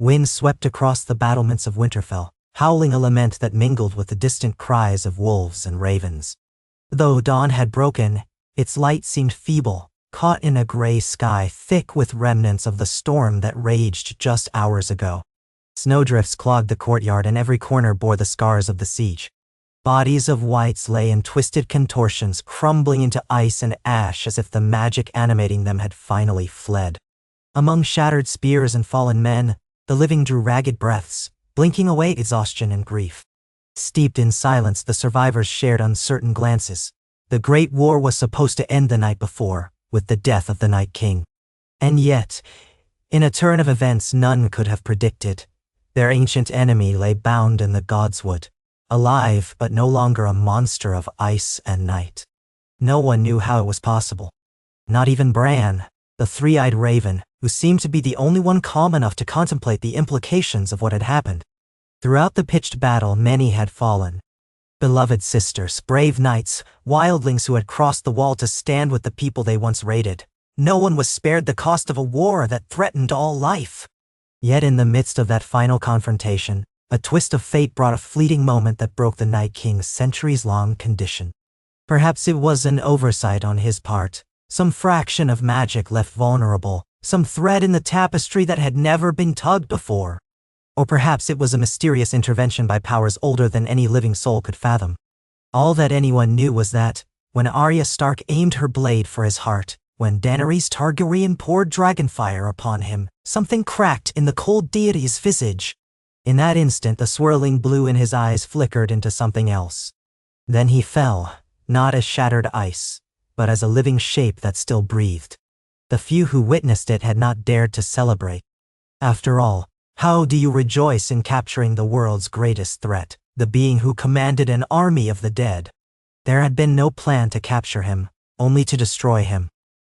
Wind swept across the battlements of Winterfell, howling a lament that mingled with the distant cries of wolves and ravens. Though dawn had broken, its light seemed feeble, caught in a gray sky thick with remnants of the storm that raged just hours ago. Snowdrifts clogged the courtyard and every corner bore the scars of the siege. Bodies of wights lay in twisted contortions, crumbling into ice and ash as if the magic animating them had finally fled. Among shattered spears and fallen men, the living drew ragged breaths, blinking away exhaustion and grief. Steeped in silence, the survivors shared uncertain glances. The Great War was supposed to end the night before, with the death of the Night King. And yet, in a turn of events none could have predicted, their ancient enemy lay bound in the Godswood, alive but no longer a monster of ice and night. No one knew how it was possible. Not even Bran, the three-eyed raven, who seemed to be the only one calm enough to contemplate the implications of what had happened. Throughout the pitched battle, many had fallen. Beloved sisters, brave knights, wildlings who had crossed the wall to stand with the people they once raided. No one was spared the cost of a war that threatened all life. Yet in the midst of that final confrontation, a twist of fate brought a fleeting moment that broke the Night King's centuries-long condition. Perhaps it was an oversight on his part, some fraction of magic left vulnerable, some thread in the tapestry that had never been tugged before. Or perhaps it was a mysterious intervention by powers older than any living soul could fathom. All that anyone knew was that, when Arya Stark aimed her blade for his heart, when Daenerys Targaryen poured dragonfire upon him, something cracked in the cold deity's visage. In that instant, the swirling blue in his eyes flickered into something else. Then he fell, not as shattered ice, but as a living shape that still breathed. The few who witnessed it had not dared to celebrate. After all, how do you rejoice in capturing the world's greatest threat, the being who commanded an army of the dead? There had been no plan to capture him, only to destroy him.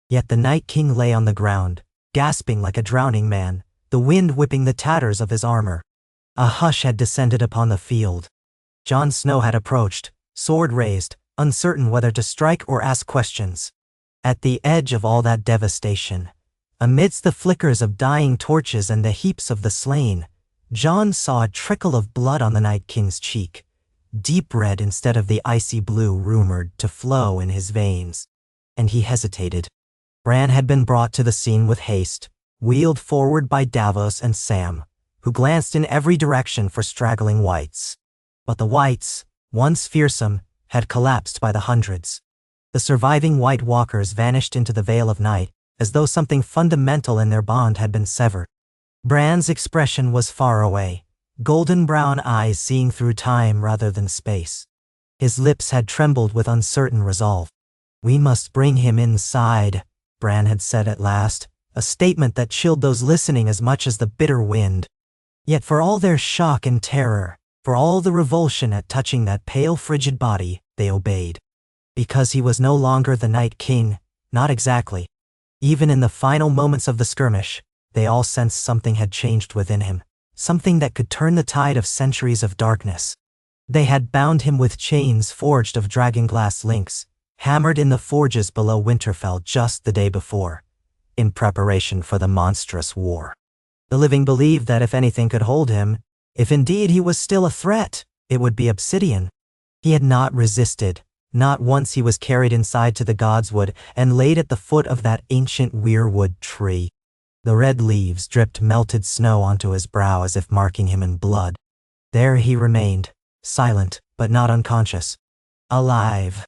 Yet the Night King lay on the ground, gasping like a drowning man, the wind whipping the tatters of his armor. A hush had descended upon the field. Jon Snow had approached, sword raised, uncertain whether to strike or ask questions. At the edge of all that devastation, amidst the flickers of dying torches and the heaps of the slain, Jon saw a trickle of blood on the Night King's cheek, deep red instead of the icy blue rumored to flow in his veins. And he hesitated. Bran had been brought to the scene with haste, wheeled forward by Davos and Sam, who glanced in every direction for straggling wights. But the wights, once fearsome, had collapsed by the hundreds. The surviving White Walkers vanished into the veil of night, as though something fundamental in their bond had been severed. Bran's expression was far away, golden brown eyes seeing through time rather than space. His lips had trembled with uncertain resolve. "We must bring him inside," Bran had said at last, a statement that chilled those listening as much as the bitter wind. Yet for all their shock and terror, for all the revulsion at touching that pale frigid body, they obeyed. Because he was no longer the Night King, not exactly. Even in the final moments of the skirmish, they all sensed something had changed within him, something that could turn the tide of centuries of darkness. They had bound him with chains forged of dragonglass links, hammered in the forges below Winterfell just the day before, in preparation for the monstrous war. The living believed that if anything could hold him, if indeed he was still a threat, it would be obsidian. He had not resisted, not once. He was carried inside to the Godswood and laid at the foot of that ancient weirwood tree. The red leaves dripped melted snow onto his brow as if marking him in blood. There he remained, silent but not unconscious. Alive.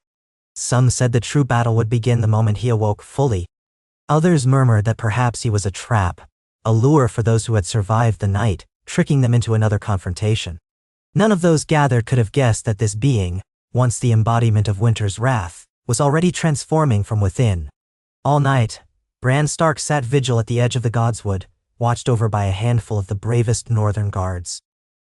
Some said the true battle would begin the moment he awoke fully. Others murmured that perhaps he was a trap, a lure for those who had survived the night, tricking them into another confrontation. None of those gathered could have guessed that this being, once the embodiment of winter's wrath, was already transforming from within. All night, Bran Stark sat vigil at the edge of the Godswood, watched over by a handful of the bravest northern guards.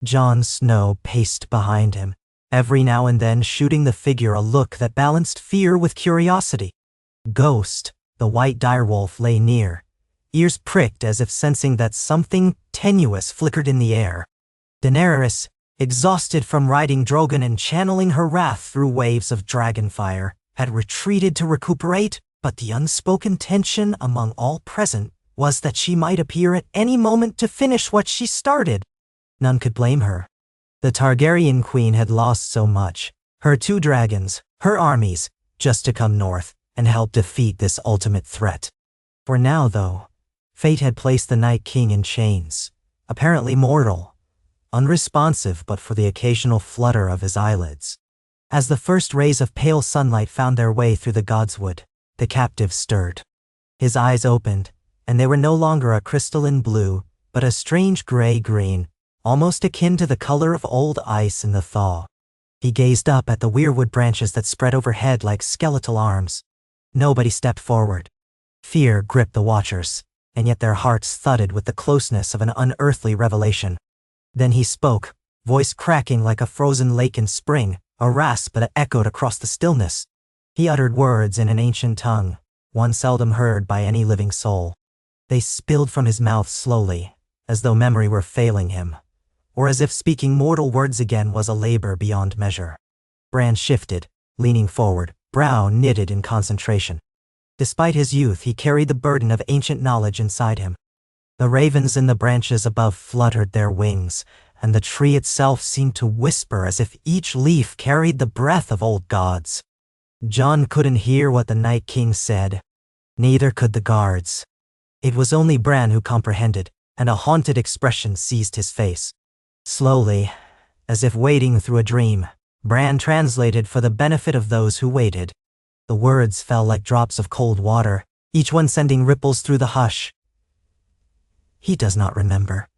Jon Snow paced behind him, every now and then shooting the figure a look that balanced fear with curiosity. Ghost, the white direwolf, lay near, ears pricked as if sensing that something tenuous flickered in the air. Daenerys, exhausted from riding Drogon and channeling her wrath through waves of dragonfire, had retreated to recuperate, but the unspoken tension among all present was that she might appear at any moment to finish what she started. None could blame her. The Targaryen queen had lost so much, her 2 dragons, her armies, just to come north and help defeat this ultimate threat. For now, though, fate had placed the Night King in chains, apparently mortal, unresponsive but for the occasional flutter of his eyelids. As the first rays of pale sunlight found their way through the godswood, the captive stirred. His eyes opened, and they were no longer a crystalline blue, but a strange gray-green, almost akin to the color of old ice in the thaw. He gazed up at the weirwood branches that spread overhead like skeletal arms. Nobody stepped forward. Fear gripped the watchers, and yet their hearts thudded with the closeness of an unearthly revelation. Then he spoke, voice cracking like a frozen lake in spring, a rasp that echoed across the stillness. He uttered words in an ancient tongue, one seldom heard by any living soul. They spilled from his mouth slowly, as though memory were failing him, or as if speaking mortal words again was a labor beyond measure. Bran shifted, leaning forward, brow knitted in concentration. Despite his youth, he carried the burden of ancient knowledge inside him. The ravens in the branches above fluttered their wings, and the tree itself seemed to whisper as if each leaf carried the breath of old gods. Jon couldn't hear what the Night King said. Neither could the guards. It was only Bran who comprehended, and a haunted expression seized his face. Slowly, as if wading through a dream, Bran translated for the benefit of those who waited. The words fell like drops of cold water, each one sending ripples through the hush. "He does not remember,"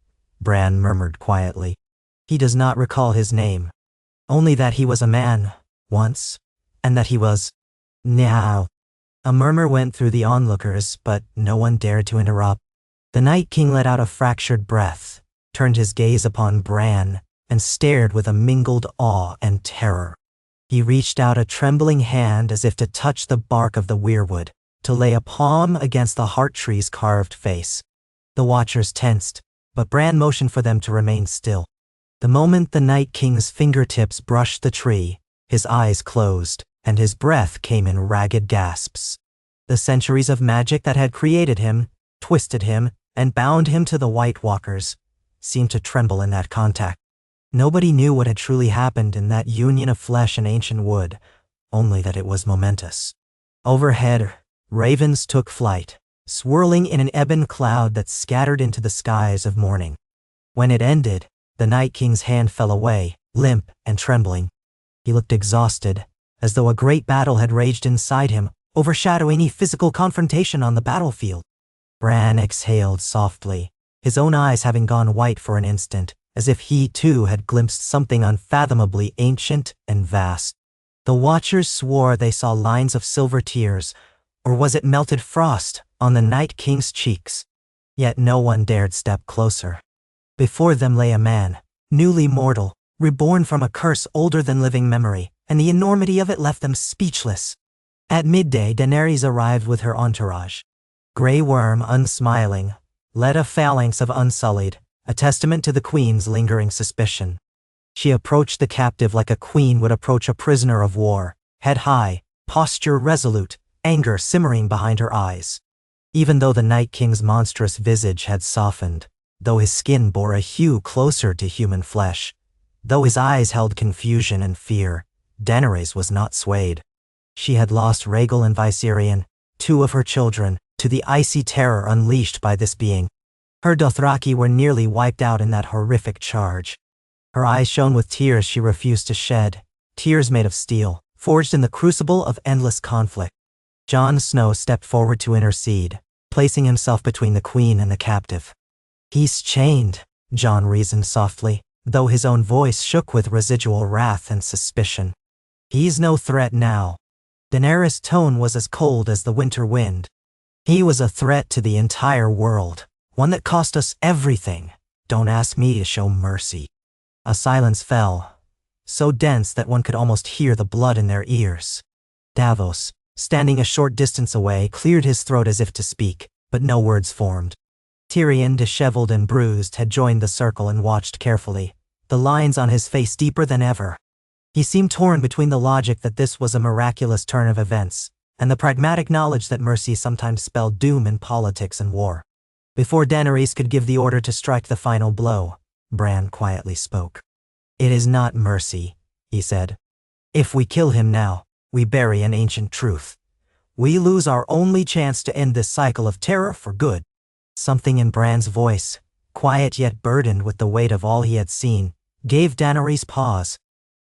Bran murmured quietly. "He does not recall his name. Only that he was a man, once, and that he was now." A murmur went through the onlookers, but no one dared to interrupt. The Night King let out a fractured breath, turned his gaze upon Bran, and stared with a mingled awe and terror. He reached out a trembling hand as if to touch the bark of the weirwood, to lay a palm against the heart tree's carved face. The watchers tensed, but Bran motioned for them to remain still. The moment the Night King's fingertips brushed the tree, his eyes closed, and his breath came in ragged gasps. The centuries of magic that had created him, twisted him, and bound him to the White Walkers seemed to tremble in that contact. Nobody knew what had truly happened in that union of flesh and ancient wood, only that it was momentous. Overhead, ravens took flight, swirling in an ebon cloud that scattered into the skies of morning. When it ended, the Night King's hand fell away, limp and trembling. He looked exhausted, as though a great battle had raged inside him, overshadowing any physical confrontation on the battlefield. Bran exhaled softly, his own eyes having gone white for an instant, as if he too had glimpsed something unfathomably ancient and vast. The watchers swore they saw lines of silver tears, or was it melted frost, on the Night King's cheeks. Yet no one dared step closer. Before them lay a man, newly mortal, reborn from a curse older than living memory, and the enormity of it left them speechless. At midday, Daenerys arrived with her entourage. Grey Worm, unsmiling, led a phalanx of Unsullied, a testament to the queen's lingering suspicion. She approached the captive like a queen would approach a prisoner of war, head high, posture resolute, anger simmering behind her eyes. Even though the Night King's monstrous visage had softened, though his skin bore a hue closer to human flesh, though his eyes held confusion and fear, Daenerys was not swayed. She had lost Rhaegal and Viserion, 2 of her children, to the icy terror unleashed by this being. Her Dothraki were nearly wiped out in that horrific charge. Her eyes shone with tears she refused to shed, tears made of steel, forged in the crucible of endless conflict. Jon Snow stepped forward to intercede, placing himself between the queen and the captive. "He's chained," Jon reasoned softly, though his own voice shook with residual wrath and suspicion. "He's no threat now." Daenerys' tone was as cold as the winter wind. "He was a threat to the entire world, one that cost us everything. Don't ask me to show mercy." A silence fell, so dense that one could almost hear the blood in their ears. Davos, standing a short distance away, cleared his throat as if to speak, but no words formed. Tyrion, disheveled and bruised, had joined the circle and watched carefully, the lines on his face deeper than ever. He seemed torn between the logic that this was a miraculous turn of events, and the pragmatic knowledge that mercy sometimes spelled doom in politics and war. Before Daenerys could give the order to strike the final blow, Bran quietly spoke. "It is not mercy," he said. "If we kill him now, we bury an ancient truth. We lose our only chance to end this cycle of terror for good." Something in Bran's voice, quiet yet burdened with the weight of all he had seen, gave Daenerys pause.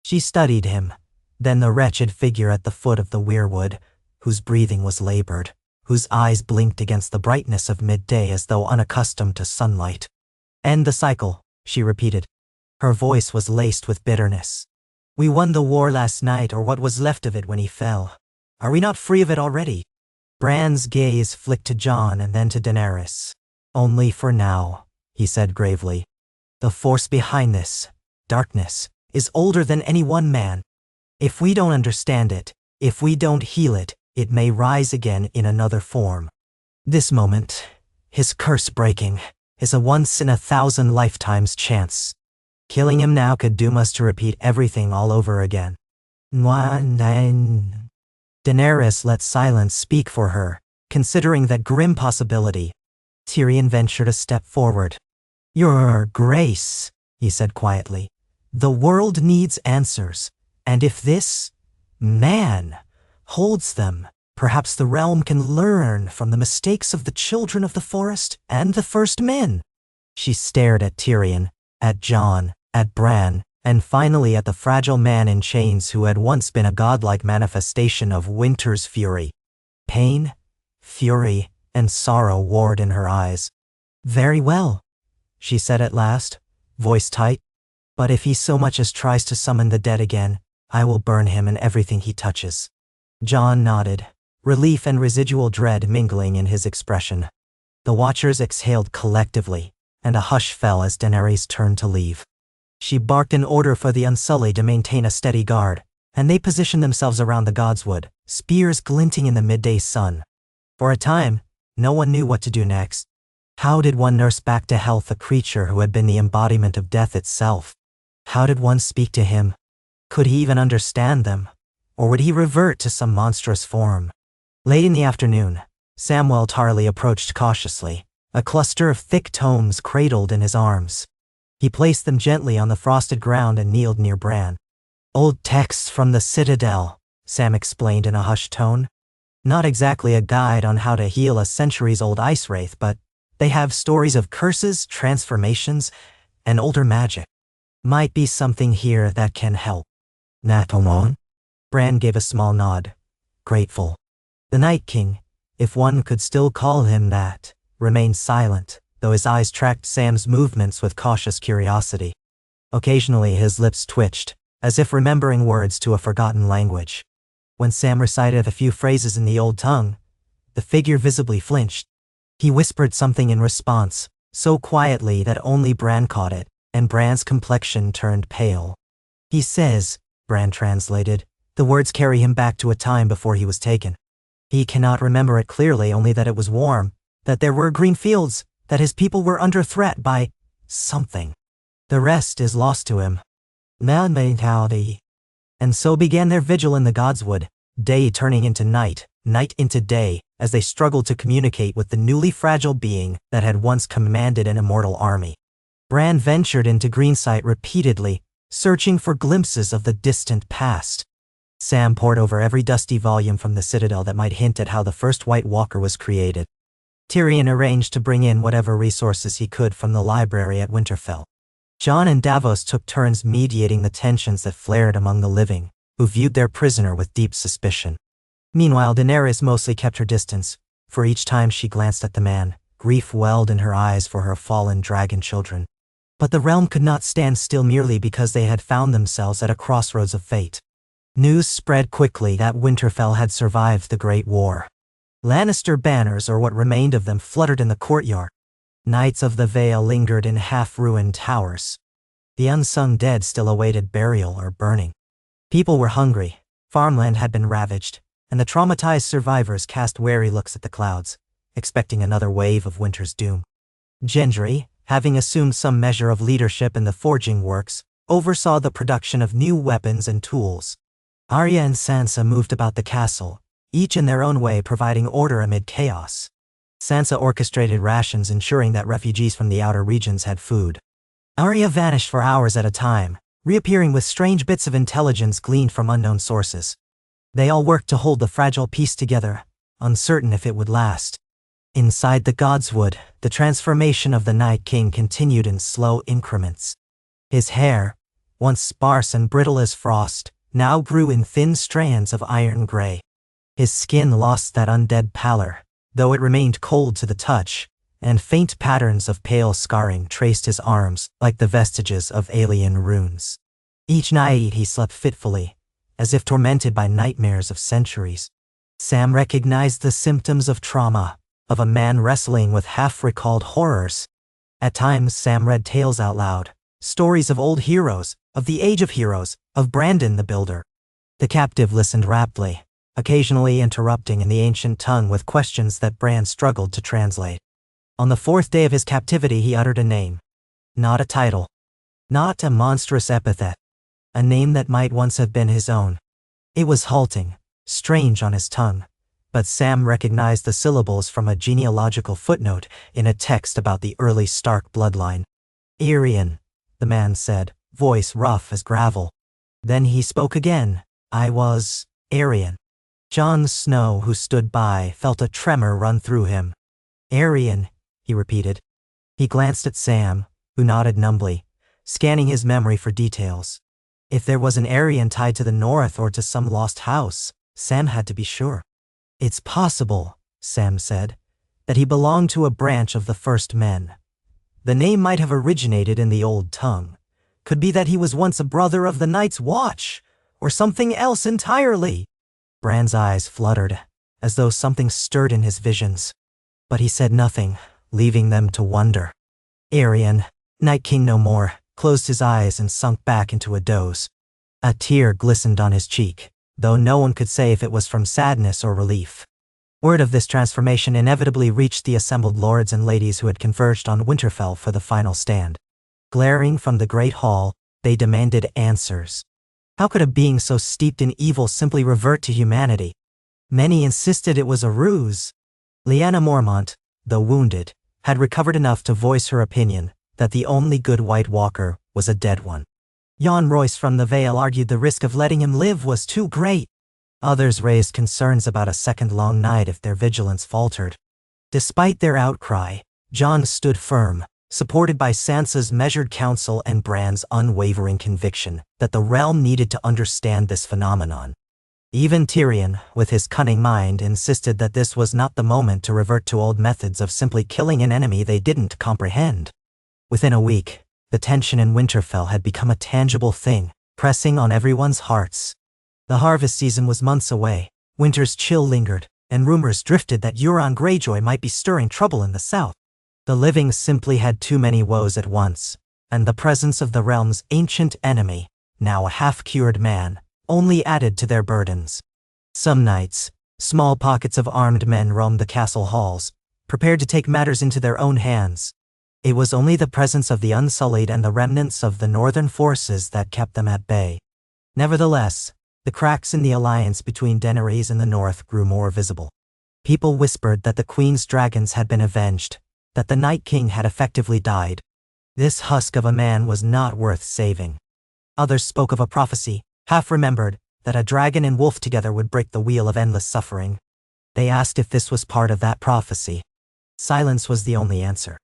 She studied him, then the wretched figure at the foot of the weirwood, whose breathing was labored, whose eyes blinked against the brightness of midday as though unaccustomed to sunlight. "End the cycle," she repeated. Her voice was laced with bitterness. "We won the war last night, or what was left of it when he fell. Are we not free of it already?" Bran's gaze flicked to Jon and then to Daenerys. "Only for now," he said gravely. "The force behind this, darkness, is older than any one man. If we don't understand it, if we don't heal it, it may rise again in another form. This moment, his curse breaking, is a once-in-a-thousand lifetimes chance. Killing him now could doom us to repeat everything all over again." Daenerys let silence speak for her, considering that grim possibility. Tyrion ventured a step forward. "Your Grace," he said quietly, "the world needs answers, and if this man holds them, perhaps the realm can learn from the mistakes of the children of the forest and the first men." She stared at Tyrion, at Jon, at Bran, and finally at the fragile man in chains who had once been a godlike manifestation of winter's fury. Pain, fury, and sorrow warred in her eyes. "Very well," she said at last, voice tight. "But if he so much as tries to summon the dead again, I will burn him and everything he touches." Jon nodded, relief and residual dread mingling in his expression. The Watchers exhaled collectively, and a hush fell as Daenerys turned to leave. She barked an order for the Unsullied to maintain a steady guard, and they positioned themselves around the godswood, spears glinting in the midday sun. For a time, no one knew what to do next. How did one nurse back to health a creature who had been the embodiment of death itself? How did one speak to him? Could he even understand them? Or would he revert to some monstrous form? Late in the afternoon, Samwell Tarly approached cautiously, a cluster of thick tomes cradled in his arms. He placed them gently on the frosted ground and kneeled near Bran. "Old texts from the Citadel," Sam explained in a hushed tone. "Not exactly a guide on how to heal a centuries-old ice wraith, but they have stories of curses, transformations, and older magic. Might be something here that can help." "Natalon?" Bran gave a small nod, grateful. The Night King, if one could still call him that, remained silent, though his eyes tracked Sam's movements with cautious curiosity. Occasionally his lips twitched, as if remembering words to a forgotten language. When Sam recited a few phrases in the old tongue, the figure visibly flinched. He whispered something in response, so quietly that only Bran caught it, and Bran's complexion turned pale. "He says," Bran translated, "the words carry him back to a time before he was taken. He cannot remember it clearly, only that it was warm, that there were green fields, that his people were under threat by something. The rest is lost to him." Mentality. And so began their vigil in the godswood, day turning into night, night into day, as they struggled to communicate with the newly fragile being that had once commanded an immortal army. Bran ventured into Greensight repeatedly, searching for glimpses of the distant past. Sam pored over every dusty volume from the Citadel that might hint at how the first White Walker was created. Tyrion arranged to bring in whatever resources he could from the library at Winterfell. Jon and Davos took turns mediating the tensions that flared among the living, who viewed their prisoner with deep suspicion. Meanwhile, Daenerys mostly kept her distance, for each time she glanced at the man, grief welled in her eyes for her fallen dragon children. But the realm could not stand still merely because they had found themselves at a crossroads of fate. News spread quickly that Winterfell had survived the Great War. Lannister banners, or what remained of them, fluttered in the courtyard. Knights of the Vale lingered in half-ruined towers. The unsung dead still awaited burial or burning. People were hungry, farmland had been ravaged, and the traumatized survivors cast wary looks at the clouds, expecting another wave of winter's doom. Gendry, having assumed some measure of leadership in the forging works, oversaw the production of new weapons and tools. Arya and Sansa moved about the castle, each in their own way providing order amid chaos. Sansa orchestrated rations ensuring that refugees from the outer regions had food. Arya vanished for hours at a time, reappearing with strange bits of intelligence gleaned from unknown sources. They all worked to hold the fragile peace together, uncertain if it would last. Inside the Godswood, the transformation of the Night King continued in slow increments. His hair, once sparse and brittle as frost, now grew in thin strands of iron gray. His skin lost that undead pallor, though it remained cold to the touch, and faint patterns of pale scarring traced his arms like the vestiges of alien runes. Each night he slept fitfully, as if tormented by nightmares of centuries. Sam recognized the symptoms of trauma, of a man wrestling with half-recalled horrors. At times Sam read tales out loud, stories of old heroes, of the Age of Heroes, of Brandon the Builder. The captive listened raptly, occasionally interrupting in the ancient tongue with questions that Bran struggled to translate. On the 4th day of his captivity he uttered a name. Not a title. Not a monstrous epithet. A name that might once have been his own. It was halting, strange on his tongue, but Sam recognized the syllables from a genealogical footnote in a text about the early Stark bloodline. Arian, the man said, voice rough as gravel. Then he spoke again. I was Arian. Jon Snow, who stood by, felt a tremor run through him. Arian, he repeated. He glanced at Sam, who nodded numbly, scanning his memory for details. If there was an Arian tied to the north or to some lost house, Sam had to be sure. It's possible, Sam said, that he belonged to a branch of the First Men. The name might have originated in the old tongue. Could be that he was once a brother of the Night's Watch, or something else entirely. Bran's eyes fluttered, as though something stirred in his visions. But he said nothing, leaving them to wonder. Arian, Night King no more, closed his eyes and sunk back into a doze. A tear glistened on his cheek, though no one could say if it was from sadness or relief. Word of this transformation inevitably reached the assembled lords and ladies who had converged on Winterfell for the final stand. Glaring from the Great Hall, they demanded answers. How could a being so steeped in evil simply revert to humanity? Many insisted it was a ruse. Lyanna Mormont, though wounded, had recovered enough to voice her opinion that the only good White Walker was a dead one. Jon Royce from the Vale argued the risk of letting him live was too great. Others raised concerns about a second-long night if their vigilance faltered. Despite their outcry, Jon stood firm, supported by Sansa's measured counsel and Bran's unwavering conviction that the realm needed to understand this phenomenon. Even Tyrion, with his cunning mind, insisted that this was not the moment to revert to old methods of simply killing an enemy they didn't comprehend. Within a week, the tension in Winterfell had become a tangible thing, pressing on everyone's hearts. The harvest season was months away, winter's chill lingered, and rumors drifted that Euron Greyjoy might be stirring trouble in the south. The living simply had too many woes at once, and the presence of the realm's ancient enemy, now a half-cured man, only added to their burdens. Some nights, small pockets of armed men roamed the castle halls, prepared to take matters into their own hands. It was only the presence of the Unsullied and the remnants of the northern forces that kept them at bay. Nevertheless, the cracks in the alliance between Daenerys and the north grew more visible. People whispered that the Queen's dragons had been avenged, that the Night King had effectively died. This husk of a man was not worth saving. Others spoke of a prophecy, half-remembered, that a dragon and wolf together would break the wheel of endless suffering. They asked if this was part of that prophecy. Silence was the only answer.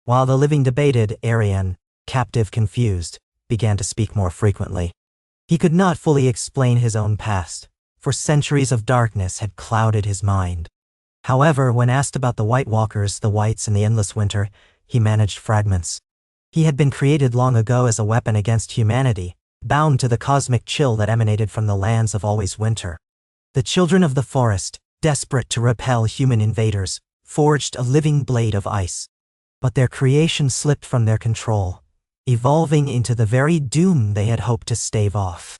While the living debated, Arian, captive confused, began to speak more frequently. He could not fully explain his own past, for centuries of darkness had clouded his mind. However, when asked about the White Walkers, the Whites, and the endless winter, he managed fragments. He had been created long ago as a weapon against humanity, bound to the cosmic chill that emanated from the lands of always winter. The children of the forest, desperate to repel human invaders, forged a living blade of ice. But their creation slipped from their control, evolving into the very doom they had hoped to stave off.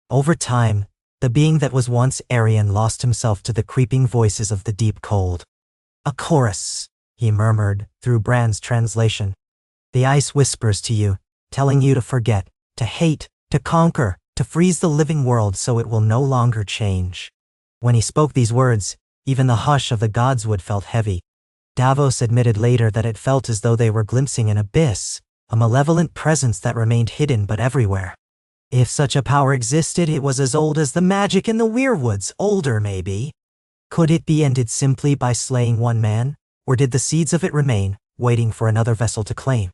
Over time, the being that was once Arian lost himself to the creeping voices of the deep cold. A chorus, he murmured through Bran's translation. The ice whispers to you, telling you to forget, to hate, to conquer, to freeze the living world so it will no longer change. When he spoke these words, even the hush of the Godswood felt heavy. Davos admitted later that it felt as though they were glimpsing an abyss, a malevolent presence that remained hidden but everywhere. If such a power existed, it was as old as the magic in the weirwoods, older maybe. Could it be ended simply by slaying one man, or did the seeds of it remain, waiting for another vessel to claim?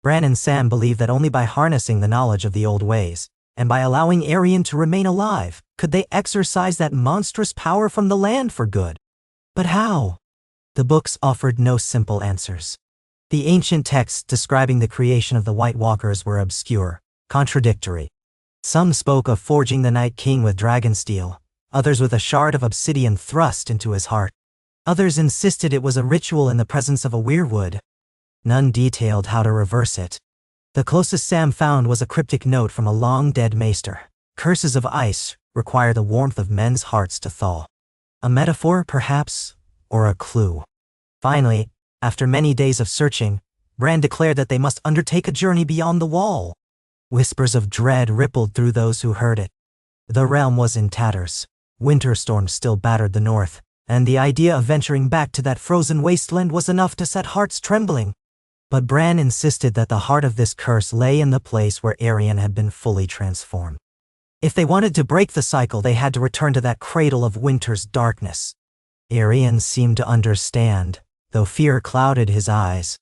Bran and Sam believed that only by harnessing the knowledge of the old ways, and by allowing Aerion to remain alive, could they exorcise that monstrous power from the land for good. But how? The books offered no simple answers. The ancient texts describing the creation of the White Walkers were obscure, contradictory. Some spoke of forging the Night King with dragon steel, others with a shard of obsidian thrust into his heart. Others insisted it was a ritual in the presence of a weirwood. None detailed how to reverse it. The closest Sam found was a cryptic note from a long-dead maester. Curses of ice require the warmth of men's hearts to thaw. A metaphor, perhaps, or a clue. Finally, after many days of searching, Bran declared that they must undertake a journey beyond the wall. Whispers of dread rippled through those who heard it. The realm was in tatters. Winter storms still battered the north, and the idea of venturing back to that frozen wasteland was enough to set hearts trembling. But Bran insisted that the heart of this curse lay in the place where Aerion had been fully transformed. If they wanted to break the cycle, they had to return to that cradle of winter's darkness. Aerion seemed to understand, though fear clouded his eyes.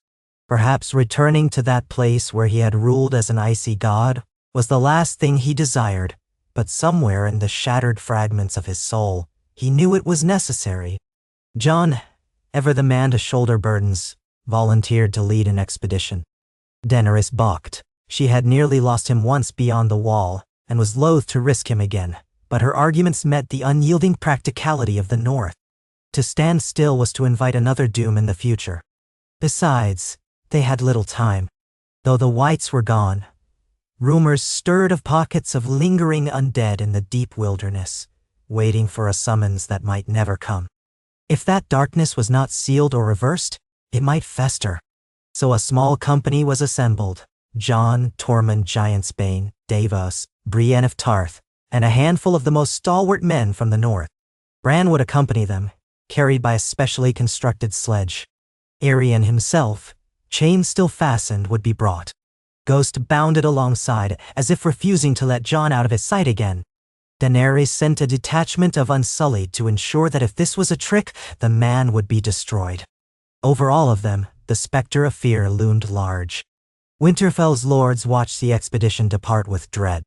Perhaps returning to that place where he had ruled as an icy god was the last thing he desired, but somewhere in the shattered fragments of his soul, he knew it was necessary. Jon, ever the man to shoulder burdens, volunteered to lead an expedition. Daenerys balked. She had nearly lost him once beyond the wall, and was loath to risk him again, but her arguments met the unyielding practicality of the North. To stand still was to invite another doom in the future. Besides, they had little time. Though the Whites were gone, rumors stirred of pockets of lingering undead in the deep wilderness, waiting for a summons that might never come. If that darkness was not sealed or reversed, it might fester. So a small company was assembled. Jon, Tormund Giantsbane, Davos, Brienne of Tarth, and a handful of the most stalwart men from the north. Bran would accompany them, carried by a specially constructed sledge. Aerion himself, chains still fastened, would be brought. Ghost bounded alongside, as if refusing to let Jon out of his sight again. Daenerys sent a detachment of Unsullied to ensure that if this was a trick, the man would be destroyed. Over all of them, the specter of fear loomed large. Winterfell's lords watched the expedition depart with dread.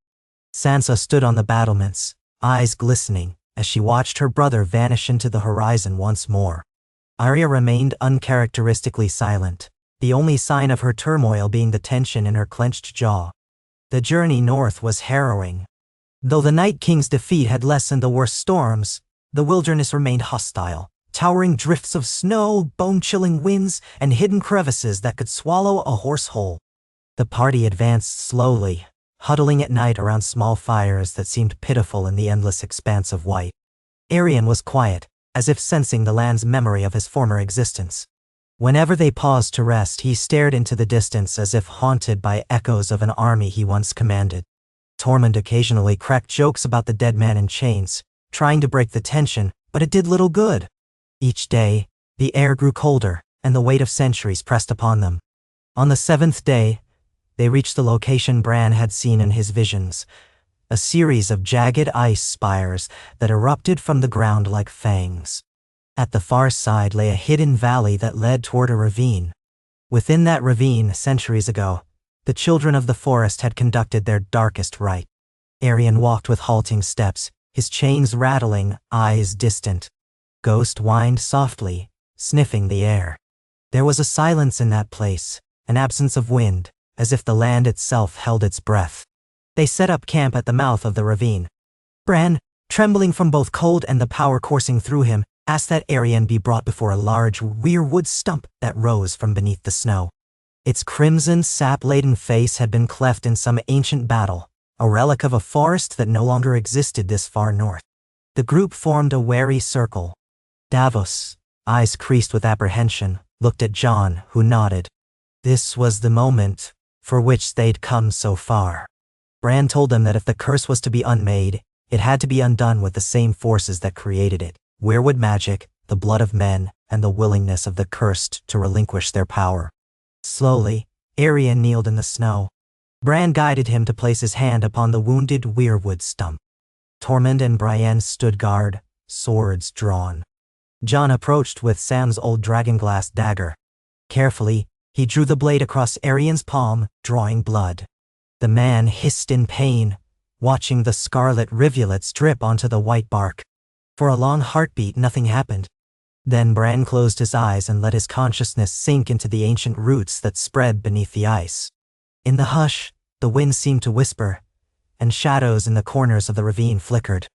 Sansa stood on the battlements, eyes glistening, as she watched her brother vanish into the horizon once more. Arya remained uncharacteristically silent, the only sign of her turmoil being the tension in her clenched jaw. The journey north was harrowing. Though the Night King's defeat had lessened the worst storms, the wilderness remained hostile. Towering drifts of snow, bone-chilling winds, and hidden crevices that could swallow a horse whole. The party advanced slowly, huddling at night around small fires that seemed pitiful in the endless expanse of white. Aerion was quiet, as if sensing the land's memory of his former existence. Whenever they paused to rest, he stared into the distance as if haunted by echoes of an army he once commanded. Tormund occasionally cracked jokes about the dead man in chains, trying to break the tension, but it did little good. Each day, the air grew colder, and the weight of centuries pressed upon them. On the 7th day, they reached the location Bran had seen in his visions, a series of jagged ice spires that erupted from the ground like fangs. At the far side lay a hidden valley that led toward a ravine. Within that ravine, centuries ago, the children of the forest had conducted their darkest rite. Aerion walked with halting steps, his chains rattling, eyes distant. Ghost whined softly, sniffing the air. There was a silence in that place, an absence of wind, as if the land itself held its breath. They set up camp at the mouth of the ravine. Bran, trembling from both cold and the power coursing through him, asked that Aerion be brought before a large weirwood stump that rose from beneath the snow. Its crimson, sap-laden face had been cleft in some ancient battle, a relic of a forest that no longer existed this far north. The group formed a wary circle. Davos, eyes creased with apprehension, looked at Jon, who nodded. This was the moment for which they'd come so far. Bran told them that if the curse was to be unmade, it had to be undone with the same forces that created it. Weirwood magic, the blood of men, and the willingness of the cursed to relinquish their power. Slowly, Aerion kneeled in the snow. Bran guided him to place his hand upon the wounded weirwood stump. Tormund and Brienne stood guard, swords drawn. Jon approached with Sam's old dragonglass dagger. Carefully, he drew the blade across Aerion's palm, drawing blood. The man hissed in pain, watching the scarlet rivulets drip onto the white bark. For a long heartbeat, nothing happened. Then Bran closed his eyes and let his consciousness sink into the ancient roots that spread beneath the ice. In the hush, the wind seemed to whisper, and shadows in the corners of the ravine flickered.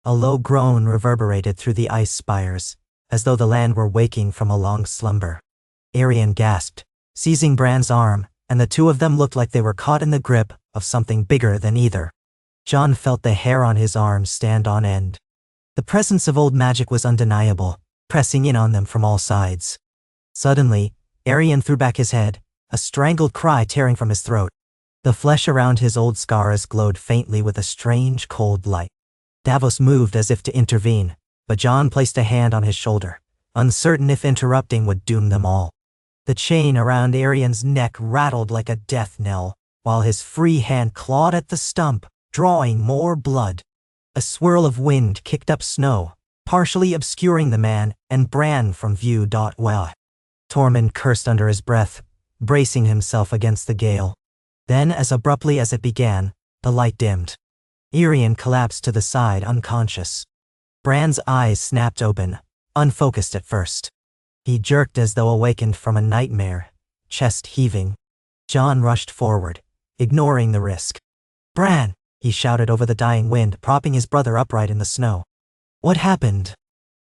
A low groan reverberated through the ice spires, as though the land were waking from a long slumber. Aerion gasped, seizing Bran's arm, and the two of them looked like they were caught in the grip of something bigger than either. Jon felt the hair on his arms stand on end. The presence of old magic was undeniable, pressing in on them from all sides. Suddenly, Aerion threw back his head, a strangled cry tearing from his throat. The flesh around his old scars glowed faintly with a strange, cold light. Davos moved as if to intervene, but Jon placed a hand on his shoulder, uncertain if interrupting would doom them all. The chain around Aerion's neck rattled like a death knell, while his free hand clawed at the stump, drawing more blood. A swirl of wind kicked up snow, partially obscuring the man and Bran from view. Well, Tormund cursed under his breath, bracing himself against the gale. Then, as abruptly as it began, the light dimmed. Aerion collapsed to the side unconscious. Bran's eyes snapped open, unfocused at first. He jerked as though awakened from a nightmare, chest heaving. Jon rushed forward, ignoring the risk. "Bran!" he shouted over the dying wind, propping his brother upright in the snow. "What happened?"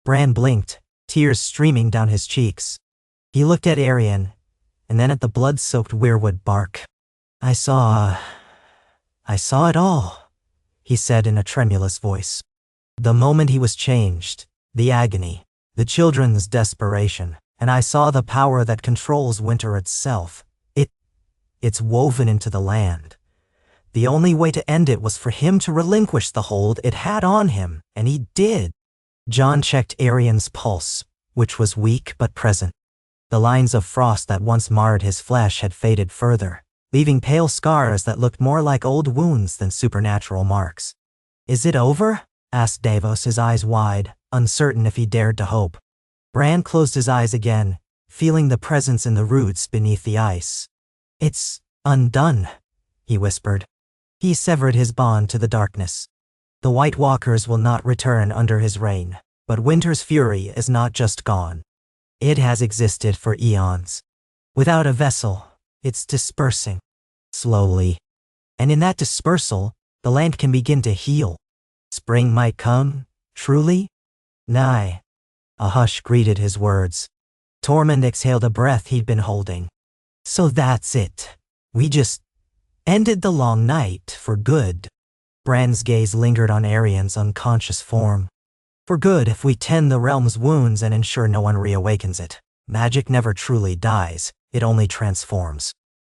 Bran blinked, tears streaming down his cheeks. He looked at Aerion, and then at the blood-soaked weirwood bark. I saw it all," he said in a tremulous voice. The moment he was changed, the agony, the children's desperation, and I saw the power that controls winter itself. It's woven into the land. The only way to end it was for him to relinquish the hold it had on him, and he did. Jon checked Aerion's pulse, which was weak but present. The lines of frost that once marred his flesh had faded further, leaving pale scars that looked more like old wounds than supernatural marks. "Is it over?" asked Davos, his eyes wide, uncertain if he dared to hope. Bran closed his eyes again, feeling the presence in the roots beneath the ice. "It's undone," he whispered. He severed his bond to the darkness. The White Walkers will not return under his reign, but winter's fury is not just gone. It has existed for eons. Without a vessel, it's dispersing, slowly. And in that dispersal, the land can begin to heal. Spring might come, truly? Nigh. A hush greeted his words. Tormund exhaled a breath he'd been holding. "So that's it. We just ended the long night for good." Bran's gaze lingered on Aerion's unconscious form. "For good if we tend the realm's wounds and ensure no one reawakens it. Magic never truly dies, it only transforms."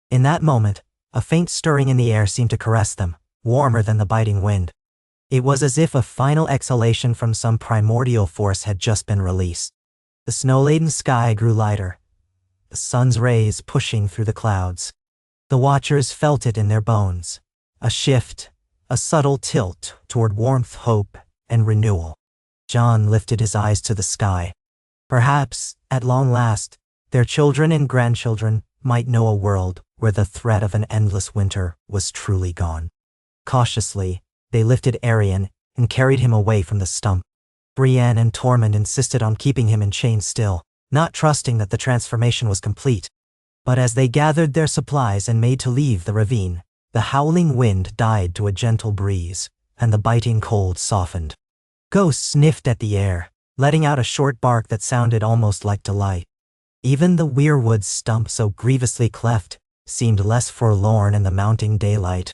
In that moment, a faint stirring in the air seemed to caress them, warmer than the biting wind. It was as if a final exhalation from some primordial force had just been released. The snow-laden sky grew lighter, the sun's rays pushing through the clouds. The watchers felt it in their bones, a shift, a subtle tilt toward warmth, hope, and renewal. Jon lifted his eyes to the sky. Perhaps, at long last, their children and grandchildren might know a world where the threat of an endless winter was truly gone. Cautiously, they lifted Aerion and carried him away from the stump. Brienne and Tormund insisted on keeping him in chains still, not trusting that the transformation was complete. But as they gathered their supplies and made to leave the ravine, the howling wind died to a gentle breeze, and the biting cold softened. Ghosts sniffed at the air, letting out a short bark that sounded almost like delight. Even the weirwood stump so grievously cleft seemed less forlorn in the mounting daylight.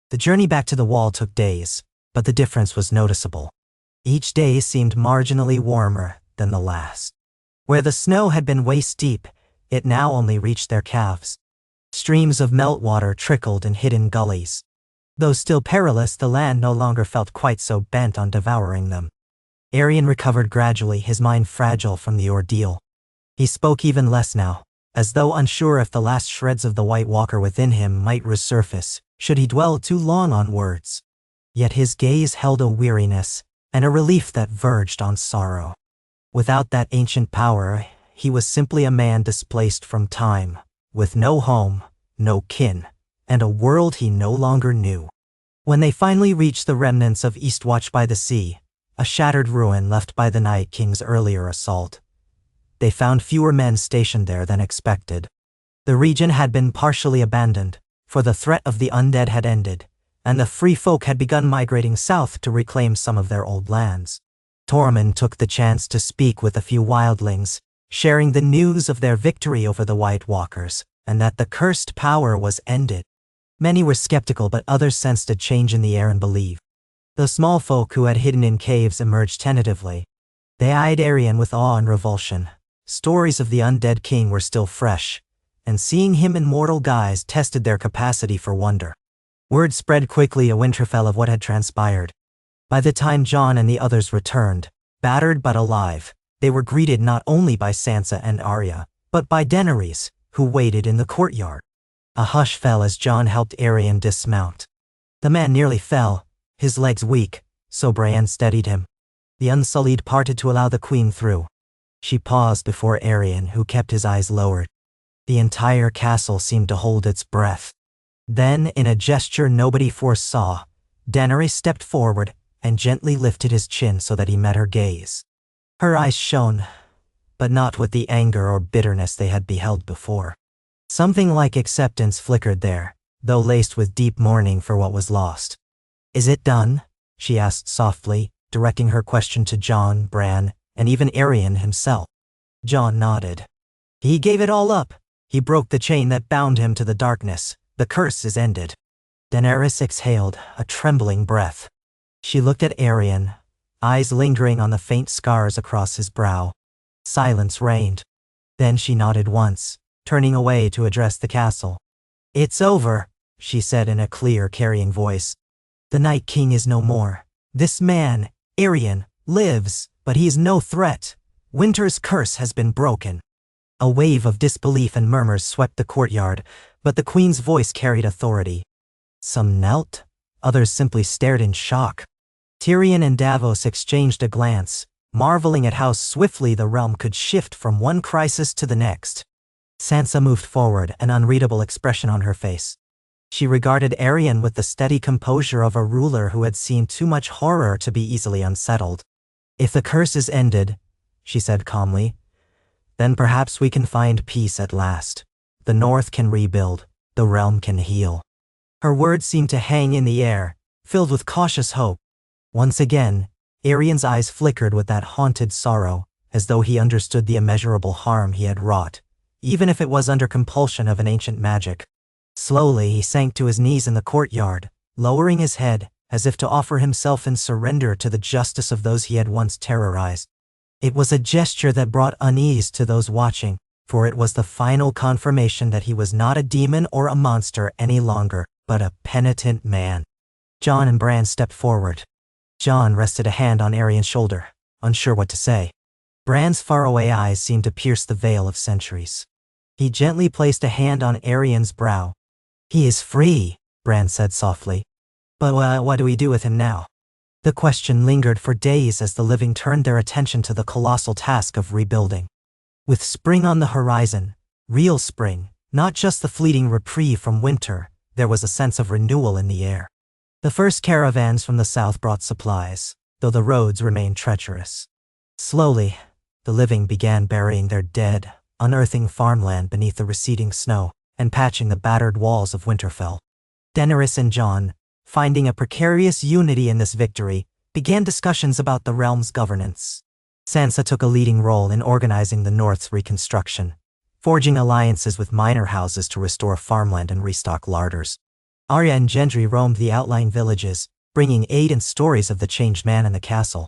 The journey back to the wall took days, but the difference was noticeable. Each day seemed marginally warmer than the last. Where the snow had been waist-deep, it now only reached their calves. Streams of meltwater trickled in hidden gullies. Though still perilous, the land no longer felt quite so bent on devouring them. Arion recovered gradually, his mind fragile from the ordeal. He spoke even less now, as though unsure if the last shreds of the White Walker within him might resurface, should he dwell too long on words. Yet his gaze held a weariness, and a relief that verged on sorrow. Without that ancient power, he was simply a man displaced from time, with no home, no kin, and a world he no longer knew. When they finally reached the remnants of Eastwatch by the Sea, a shattered ruin left by the Night King's earlier assault, they found fewer men stationed there than expected. The region had been partially abandoned, for the threat of the undead had ended, and the free folk had begun migrating south to reclaim some of their old lands. Tormund took the chance to speak with a few wildlings, sharing the news of their victory over the White Walkers, and that the cursed power was ended. Many were skeptical, but others sensed a change in the air and believed. The small folk who had hidden in caves emerged tentatively. They eyed Arion with awe and revulsion. Stories of the undead king were still fresh, and seeing him in mortal guise tested their capacity for wonder. Word spread quickly to Winterfell of what had transpired. By the time Jon and the others returned, battered but alive, they were greeted not only by Sansa and Arya, but by Daenerys, who waited in the courtyard. A hush fell as Jon helped Arion dismount. The man nearly fell, his legs weak, so Brienne steadied him. The Unsullied parted to allow the queen through. She paused before Arion, who kept his eyes lowered. The entire castle seemed to hold its breath. Then, in a gesture nobody foresaw, Daenerys stepped forward and gently lifted his chin so that he met her gaze. Her eyes shone, but not with the anger or bitterness they had beheld before. Something like acceptance flickered there, though laced with deep mourning for what was lost. "Is it done?" she asked softly, directing her question to Jon, Bran, and even Arion himself. Jon nodded. "He gave it all up. He broke the chain that bound him to the darkness. The curse is ended." Daenerys exhaled, a trembling breath. She looked at Arion, eyes lingering on the faint scars across his brow. Silence reigned. Then she nodded once, turning away to address the castle. "It's over," she said in a clear, carrying voice. "The Night King is no more. This man, Arion, lives, but he is no threat. Winter's curse has been broken." A wave of disbelief and murmurs swept the courtyard, but the queen's voice carried authority. Some knelt, others simply stared in shock. Tyrion and Davos exchanged a glance, marveling at how swiftly the realm could shift from one crisis to the next. Sansa moved forward, an unreadable expression on her face. She regarded Arion with the steady composure of a ruler who had seen too much horror to be easily unsettled. "If the curse is ended," she said calmly, "then perhaps we can find peace at last. The North can rebuild, the realm can heal." Her words seemed to hang in the air, filled with cautious hope. Once again, Arion's eyes flickered with that haunted sorrow, as though he understood the immeasurable harm he had wrought, even if it was under compulsion of an ancient magic. Slowly he sank to his knees in the courtyard, lowering his head, as if to offer himself in surrender to the justice of those he had once terrorized. It was a gesture that brought unease to those watching, for it was the final confirmation that he was not a demon or a monster any longer, but a penitent man. Jon and Bran stepped forward. Jon rested a hand on Arion's shoulder, unsure what to say. Bran's faraway eyes seemed to pierce the veil of centuries. He gently placed a hand on Arion's brow. "He is free," Bran said softly. "But what do we do with him now?" The question lingered for days as the living turned their attention to the colossal task of rebuilding. With spring on the horizon, real spring, not just the fleeting reprieve from winter, there was a sense of renewal in the air. The first caravans from the south brought supplies, though the roads remained treacherous. Slowly, the living began burying their dead, unearthing farmland beneath the receding snow, and patching the battered walls of Winterfell. Daenerys and Jon, finding a precarious unity in this victory, began discussions about the realm's governance. Sansa took a leading role in organizing the North's reconstruction, forging alliances with minor houses to restore farmland and restock larders. Arya and Gendry roamed the outlying villages, bringing aid and stories of the changed man in the castle.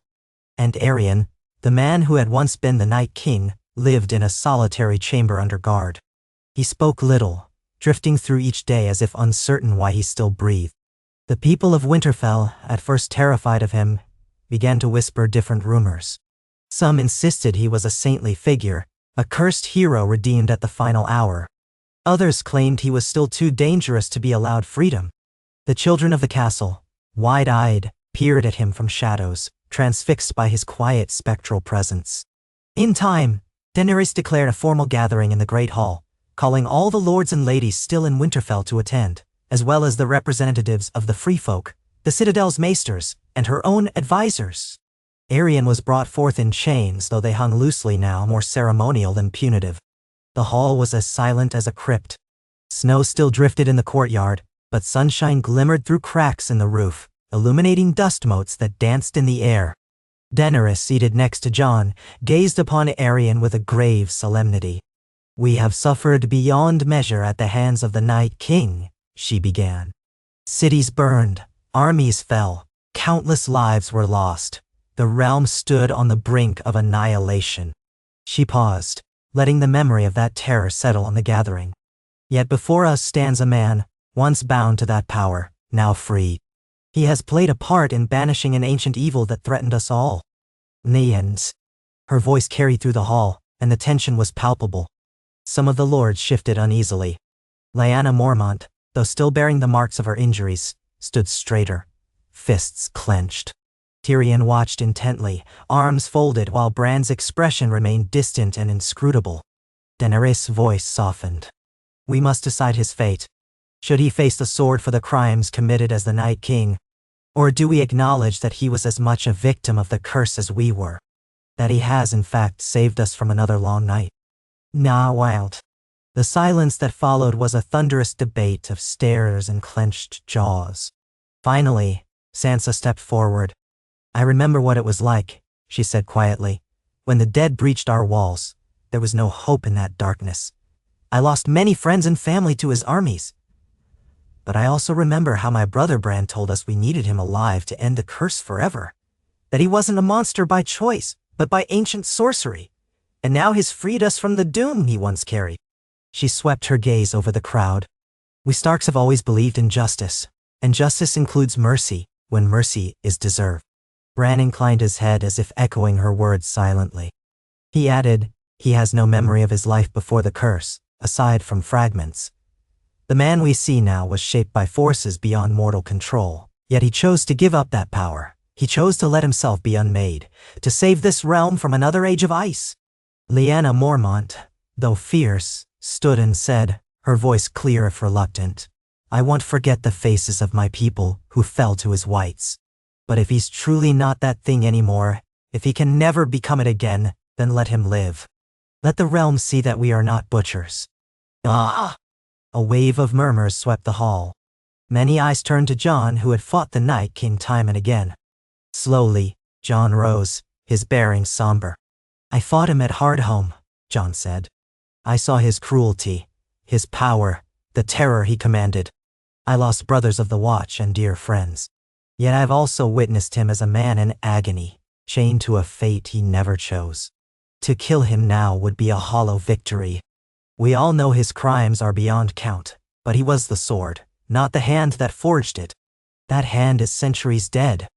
And Arion, the man who had once been the Night King, lived in a solitary chamber under guard. He spoke little, drifting through each day as if uncertain why he still breathed. The people of Winterfell, at first terrified of him, began to whisper different rumors. Some insisted he was a saintly figure, a cursed hero redeemed at the final hour. Others claimed he was still too dangerous to be allowed freedom. The children of the castle, wide-eyed, peered at him from shadows, transfixed by his quiet spectral presence. In time, Daenerys declared a formal gathering in the Great Hall, calling all the lords and ladies still in Winterfell to attend, as well as the representatives of the free folk, the Citadel's maesters, and her own advisors. Aerion was brought forth in chains, though they hung loosely now, more ceremonial than punitive. The hall was as silent as a crypt. Snow still drifted in the courtyard, but sunshine glimmered through cracks in the roof, illuminating dust motes that danced in the air. Daenerys, seated next to Jon, gazed upon Aerion with a grave solemnity. "We have suffered beyond measure at the hands of the Night King," she began. "Cities burned, armies fell, countless lives were lost. The realm stood on the brink of annihilation." She paused, letting the memory of that terror settle on the gathering. "Yet before us stands a man, once bound to that power, now free. He has played a part in banishing an ancient evil that threatened us all." "Nians." Her voice carried through the hall, and the tension was palpable. Some of the lords shifted uneasily. Lyanna Mormont, though still bearing the marks of her injuries, stood straighter, fists clenched. Tyrion watched intently, arms folded, while Bran's expression remained distant and inscrutable. Daenerys' voice softened. "We must decide his fate. Should he face the sword for the crimes committed as the Night King? Or do we acknowledge that he was as much a victim of the curse as we were? That he has, in fact, saved us from another long night?" "Nah, wild." The silence that followed was a thunderous debate of stares and clenched jaws. Finally, Sansa stepped forward. "I remember what it was like," she said quietly. "When the dead breached our walls, there was no hope in that darkness. I lost many friends and family to his armies. But I also remember how my brother Bran told us we needed him alive to end the curse forever. That he wasn't a monster by choice, but by ancient sorcery. And now he's freed us from the doom he once carried." She swept her gaze over the crowd. "We Starks have always believed in justice, and justice includes mercy when mercy is deserved." Bran inclined his head as if echoing her words silently. He added, "He has no memory of his life before the curse, aside from fragments. The man we see now was shaped by forces beyond mortal control, yet he chose to give up that power. He chose to let himself be unmade, to save this realm from another age of ice." Lyanna Mormont, though fierce, stood and said, her voice clear if reluctant, "I won't forget the faces of my people who fell to his whites. But if he's truly not that thing anymore, if he can never become it again, then let him live. Let the realm see that we are not butchers." "Ah!" A wave of murmurs swept the hall. Many eyes turned to Jon, who had fought the Night King time and again. Slowly, Jon rose, his bearing somber. "I fought him at Hardhome," Jon said. "I saw his cruelty, his power, the terror he commanded. I lost brothers of the Watch and dear friends. Yet I've also witnessed him as a man in agony, chained to a fate he never chose. To kill him now would be a hollow victory. We all know his crimes are beyond count, but he was the sword, not the hand that forged it. That hand is centuries dead."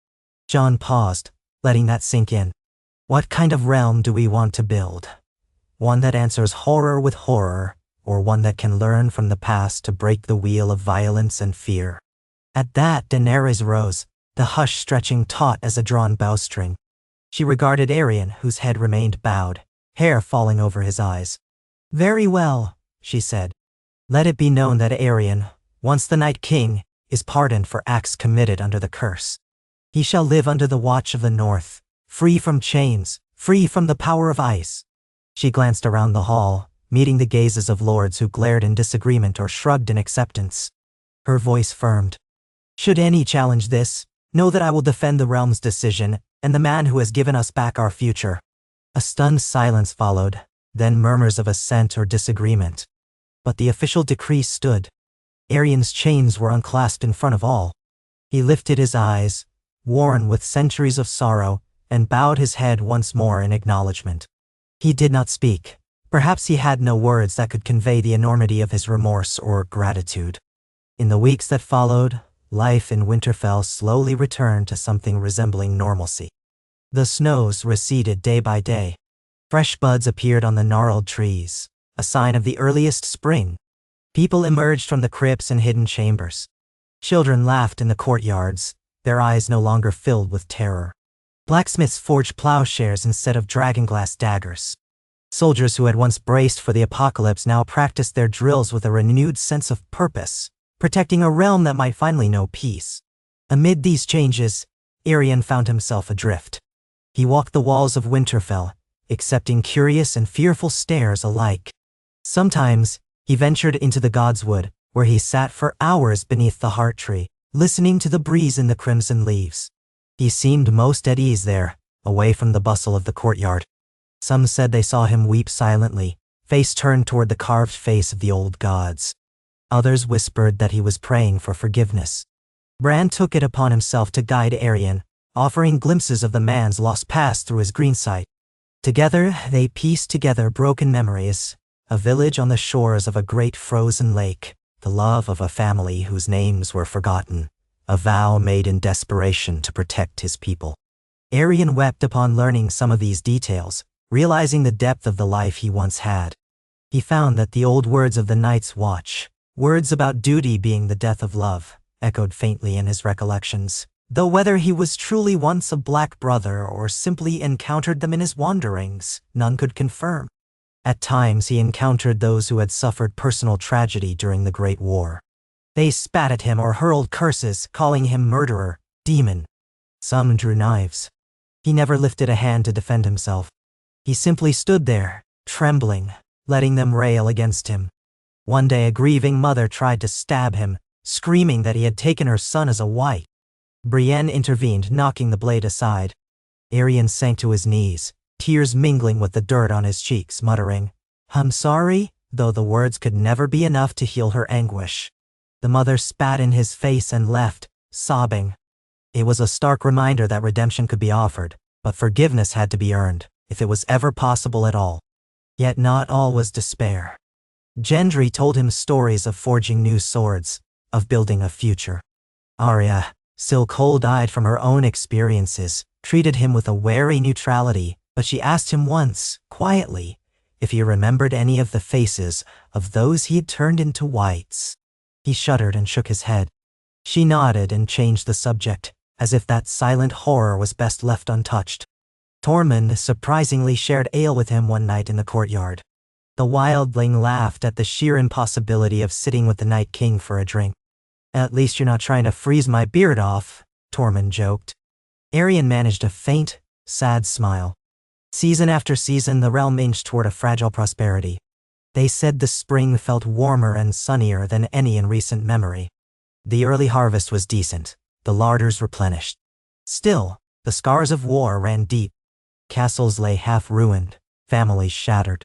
Jon paused, letting that sink in. "What kind of realm do we want to build? One that answers horror with horror, or one that can learn from the past to break the wheel of violence and fear?" At that, Daenerys rose, the hush stretching taut as a drawn bowstring. She regarded Aerion, whose head remained bowed, hair falling over his eyes. "Very well," she said. "Let it be known that Aerion, once the Night King, is pardoned for acts committed under the curse. He shall live under the watch of the North, free from chains, free from the power of ice." She glanced around the hall, meeting the gazes of lords who glared in disagreement or shrugged in acceptance. Her voice firmed. "Should any challenge this, know that I will defend the realm's decision and the man who has given us back our future." A stunned silence followed, then murmurs of assent or disagreement. But the official decree stood. Aerion's chains were unclasped in front of all. He lifted his eyes, worn with centuries of sorrow, and bowed his head once more in acknowledgement. He did not speak. Perhaps he had no words that could convey the enormity of his remorse or gratitude. In the weeks that followed, life in Winterfell slowly returned to something resembling normalcy. The snows receded day by day. Fresh buds appeared on the gnarled trees, a sign of the earliest spring. People emerged from the crypts and hidden chambers. Children laughed in the courtyards, their eyes no longer filled with terror. Blacksmiths forged plowshares instead of dragonglass daggers. Soldiers who had once braced for the apocalypse now practiced their drills with a renewed sense of purpose, protecting a realm that might finally know peace. Amid these changes, Aerion found himself adrift. He walked the walls of Winterfell, accepting curious and fearful stares alike. Sometimes, he ventured into the Godswood, where he sat for hours beneath the heart tree, listening to the breeze in the crimson leaves. He seemed most at ease there, away from the bustle of the courtyard. Some said they saw him weep silently, face turned toward the carved face of the old gods. Others whispered that he was praying for forgiveness. Bran took it upon himself to guide Aerion, offering glimpses of the man's lost past through his green sight. Together, they pieced together broken memories, a village on the shores of a great frozen lake, the love of a family whose names were forgotten, a vow made in desperation to protect his people. Aerion wept upon learning some of these details, realizing the depth of the life he once had. He found that the old words of the Night's Watch, words about duty being the death of love, echoed faintly in his recollections, though whether he was truly once a black brother or simply encountered them in his wanderings, none could confirm. At times he encountered those who had suffered personal tragedy during the Great War. They spat at him or hurled curses, calling him murderer, demon. Some drew knives. He never lifted a hand to defend himself. He simply stood there, trembling, letting them rail against him. One day a grieving mother tried to stab him, screaming that he had taken her son as a wife. Brienne intervened, knocking the blade aside. Aerion sank to his knees, tears mingling with the dirt on his cheeks, muttering, "I'm sorry," though the words could never be enough to heal her anguish. The mother spat in his face and left, sobbing. It was a stark reminder that redemption could be offered, but forgiveness had to be earned, if it was ever possible at all. Yet not all was despair. Gendry told him stories of forging new swords, of building a future. Arya, still cold-eyed from her own experiences, treated him with a wary neutrality, but she asked him once, quietly, if he remembered any of the faces of those he had turned into whites. He shuddered and shook his head. She nodded and changed the subject, as if that silent horror was best left untouched. Tormund surprisingly shared ale with him one night in the courtyard. The wildling laughed at the sheer impossibility of sitting with the Night King for a drink. "At least you're not trying to freeze my beard off," Tormund joked. Aerion managed a faint, sad smile. Season after season, the realm inched toward a fragile prosperity. They said the spring felt warmer and sunnier than any in recent memory. The early harvest was decent, the larders replenished. Still, the scars of war ran deep. Castles lay half-ruined, families shattered.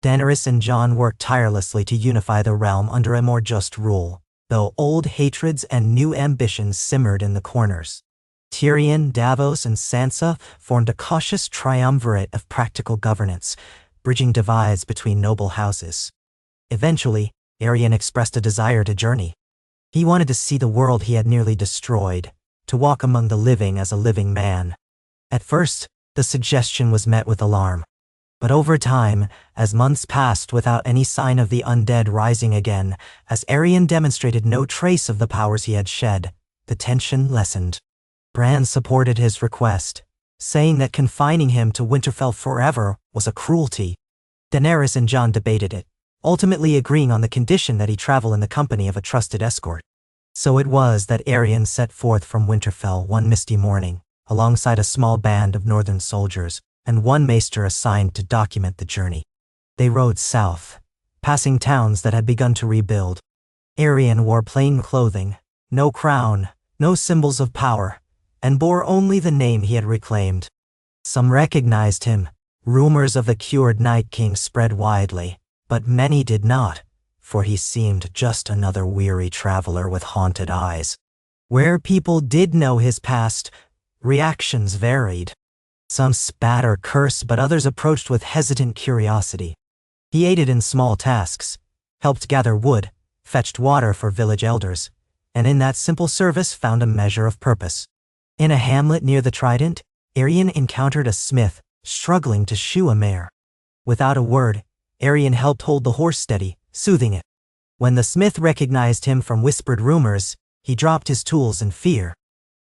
Daenerys and Jon worked tirelessly to unify the realm under a more just rule, though old hatreds and new ambitions simmered in the corners. Tyrion, Davos, and Sansa formed a cautious triumvirate of practical governance, bridging divides between noble houses. Eventually, Aerion expressed a desire to journey. He wanted to see the world he had nearly destroyed, to walk among the living as a living man. At first, the suggestion was met with alarm. But over time, as months passed without any sign of the undead rising again, as Aerion demonstrated no trace of the powers he had shed, the tension lessened. Bran supported his request, saying that confining him to Winterfell forever was a cruelty. Daenerys and Jon debated it, ultimately agreeing on the condition that he travel in the company of a trusted escort. So it was that Aerion set forth from Winterfell one misty morning, alongside a small band of northern soldiers, and one maester assigned to document the journey. They rode south, passing towns that had begun to rebuild. Aerion wore plain clothing, no crown, no symbols of power, and bore only the name he had reclaimed. Some recognized him. Rumors of the cured Night King spread widely, but many did not, for he seemed just another weary traveler with haunted eyes. Where people did know his past, reactions varied. Some spat or cursed, but others approached with hesitant curiosity. He aided in small tasks, helped gather wood, fetched water for village elders, and in that simple service found a measure of purpose. In a hamlet near the Trident, Arion encountered a smith, struggling to shoe a mare. Without a word, Arion helped hold the horse steady, soothing it. When the smith recognized him from whispered rumors, he dropped his tools in fear.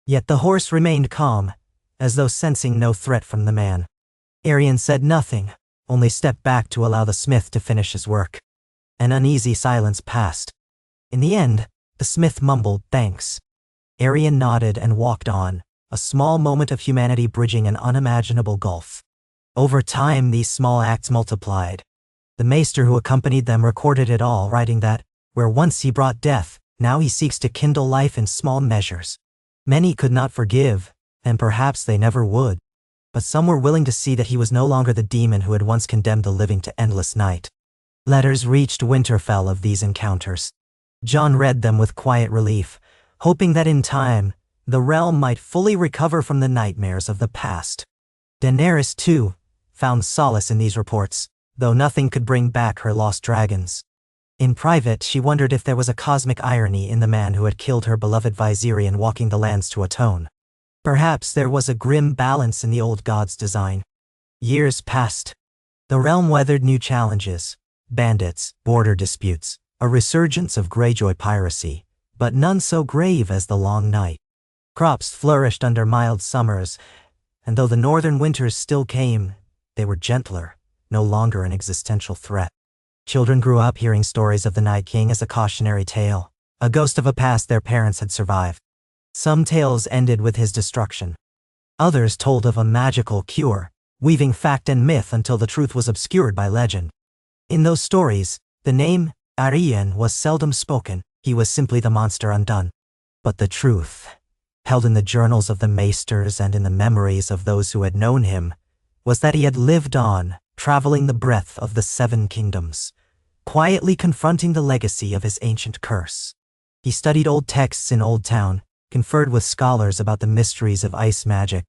Yet the horse remained calm, as though sensing no threat from the man. Arion said nothing, only stepped back to allow the smith to finish his work. An uneasy silence passed. In the end, the smith mumbled thanks. Arion nodded and walked on, a small moment of humanity bridging an unimaginable gulf. Over time, these small acts multiplied. The maester who accompanied them recorded it all, writing that, where once he brought death, now he seeks to kindle life in small measures. Many could not forgive, and perhaps they never would. But some were willing to see that he was no longer the demon who had once condemned the living to endless night. Letters reached Winterfell of these encounters. Jon read them with quiet relief, hoping that in time, the realm might fully recover from the nightmares of the past. Daenerys, too, found solace in these reports, though nothing could bring back her lost dragons. In private, she wondered if there was a cosmic irony in the man who had killed her beloved Viserion walking the lands to atone. Perhaps there was a grim balance in the old god's design. Years passed. The realm weathered new challenges: bandits, border disputes, a resurgence of Greyjoy piracy, but none so grave as the long night. Crops flourished under mild summers, and though the northern winters still came, they were gentler, no longer an existential threat. Children grew up hearing stories of the Night King as a cautionary tale, a ghost of a past their parents had survived. Some tales ended with his destruction. Others told of a magical cure, weaving fact and myth until the truth was obscured by legend. In those stories, the name Arion was seldom spoken. He was simply the monster undone. But the truth, held in the journals of the maesters and in the memories of those who had known him, was that he had lived on, traveling the breadth of the 7 kingdoms, quietly confronting the legacy of his ancient curse. He studied old texts in Old Town, conferred with scholars about the mysteries of ice magic.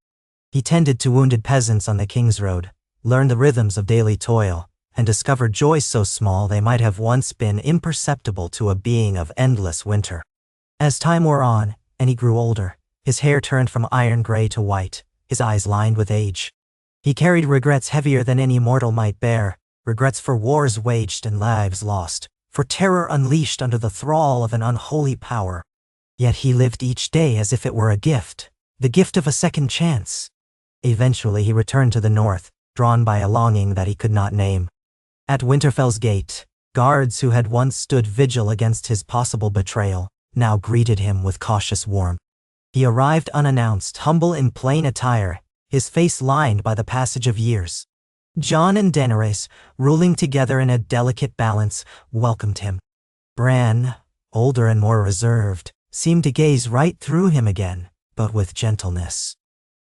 He tended to wounded peasants on the King's Road, learned the rhythms of daily toil, and discovered joys so small they might have once been imperceptible to a being of endless winter. As time wore on, and he grew older, his hair turned from iron gray to white, his eyes lined with age. He carried regrets heavier than any mortal might bear, regrets for wars waged and lives lost, for terror unleashed under the thrall of an unholy power. Yet he lived each day as if it were a gift, the gift of a second chance. Eventually he returned to the north, drawn by a longing that he could not name. At Winterfell's gate, guards who had once stood vigil against his possible betrayal, now greeted him with cautious warmth. He arrived unannounced, humble in plain attire, his face lined by the passage of years. Jon and Daenerys, ruling together in a delicate balance, welcomed him. Bran, older and more reserved, seemed to gaze right through him again, but with gentleness.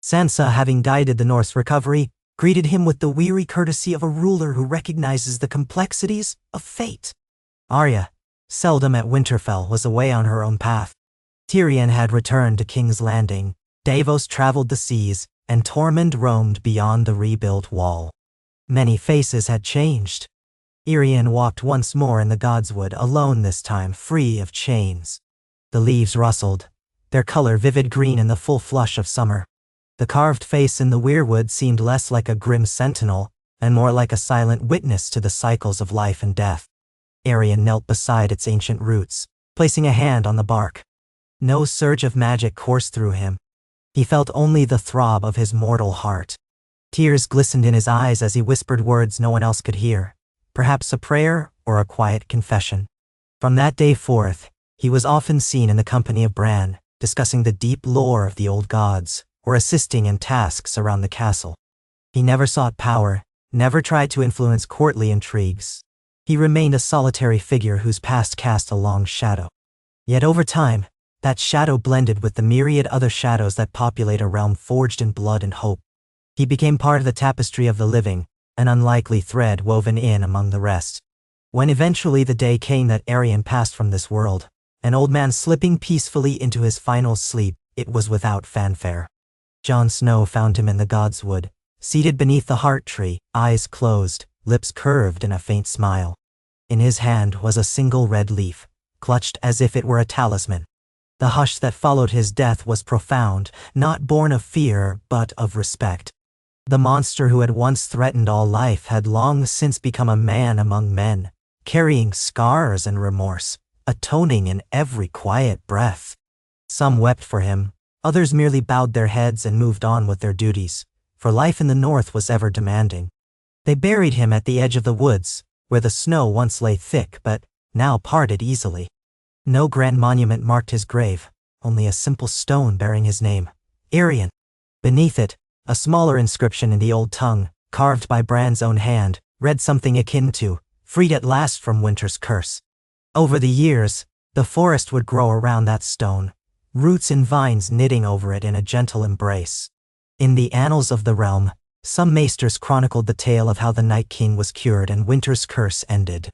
Sansa, having guided the North's recovery, greeted him with the weary courtesy of a ruler who recognizes the complexities of fate. Arya, seldom at Winterfell, was away on her own path. Tyrion had returned to King's Landing, Davos traveled the seas, and Tormund roamed beyond the rebuilt wall. Many faces had changed. Irian walked once more in the Godswood, alone this time, free of chains. The leaves rustled, their color vivid green in the full flush of summer. The carved face in the weirwood seemed less like a grim sentinel, and more like a silent witness to the cycles of life and death. Arion knelt beside its ancient roots, placing a hand on the bark. No surge of magic coursed through him. He felt only the throb of his mortal heart. Tears glistened in his eyes as he whispered words no one else could hear, perhaps a prayer or a quiet confession. From that day forth, he was often seen in the company of Bran, discussing the deep lore of the old gods, or assisting in tasks around the castle. He never sought power, never tried to influence courtly intrigues. He remained a solitary figure whose past cast a long shadow. Yet over time, that shadow blended with the myriad other shadows that populate a realm forged in blood and hope. He became part of the tapestry of the living, an unlikely thread woven in among the rest. When eventually the day came that Arion passed from this world, an old man slipping peacefully into his final sleep, it was without fanfare. Jon Snow found him in the Godswood, seated beneath the heart tree, eyes closed, lips curved in a faint smile. In his hand was a single red leaf, clutched as if it were a talisman. The hush that followed his death was profound, not born of fear, but of respect. The monster who had once threatened all life had long since become a man among men, carrying scars and remorse, atoning in every quiet breath. Some wept for him, others merely bowed their heads and moved on with their duties, for life in the north was ever demanding. They buried him at the edge of the woods, where the snow once lay thick but now parted easily. No grand monument marked his grave, only a simple stone bearing his name, Arion. Beneath it, a smaller inscription in the old tongue, carved by Bran's own hand, read something akin to, "Freed at last from winter's curse." Over the years, the forest would grow around that stone, roots and vines knitting over it in a gentle embrace. In the annals of the realm, some maesters chronicled the tale of how the Night King was cured and winter's curse ended.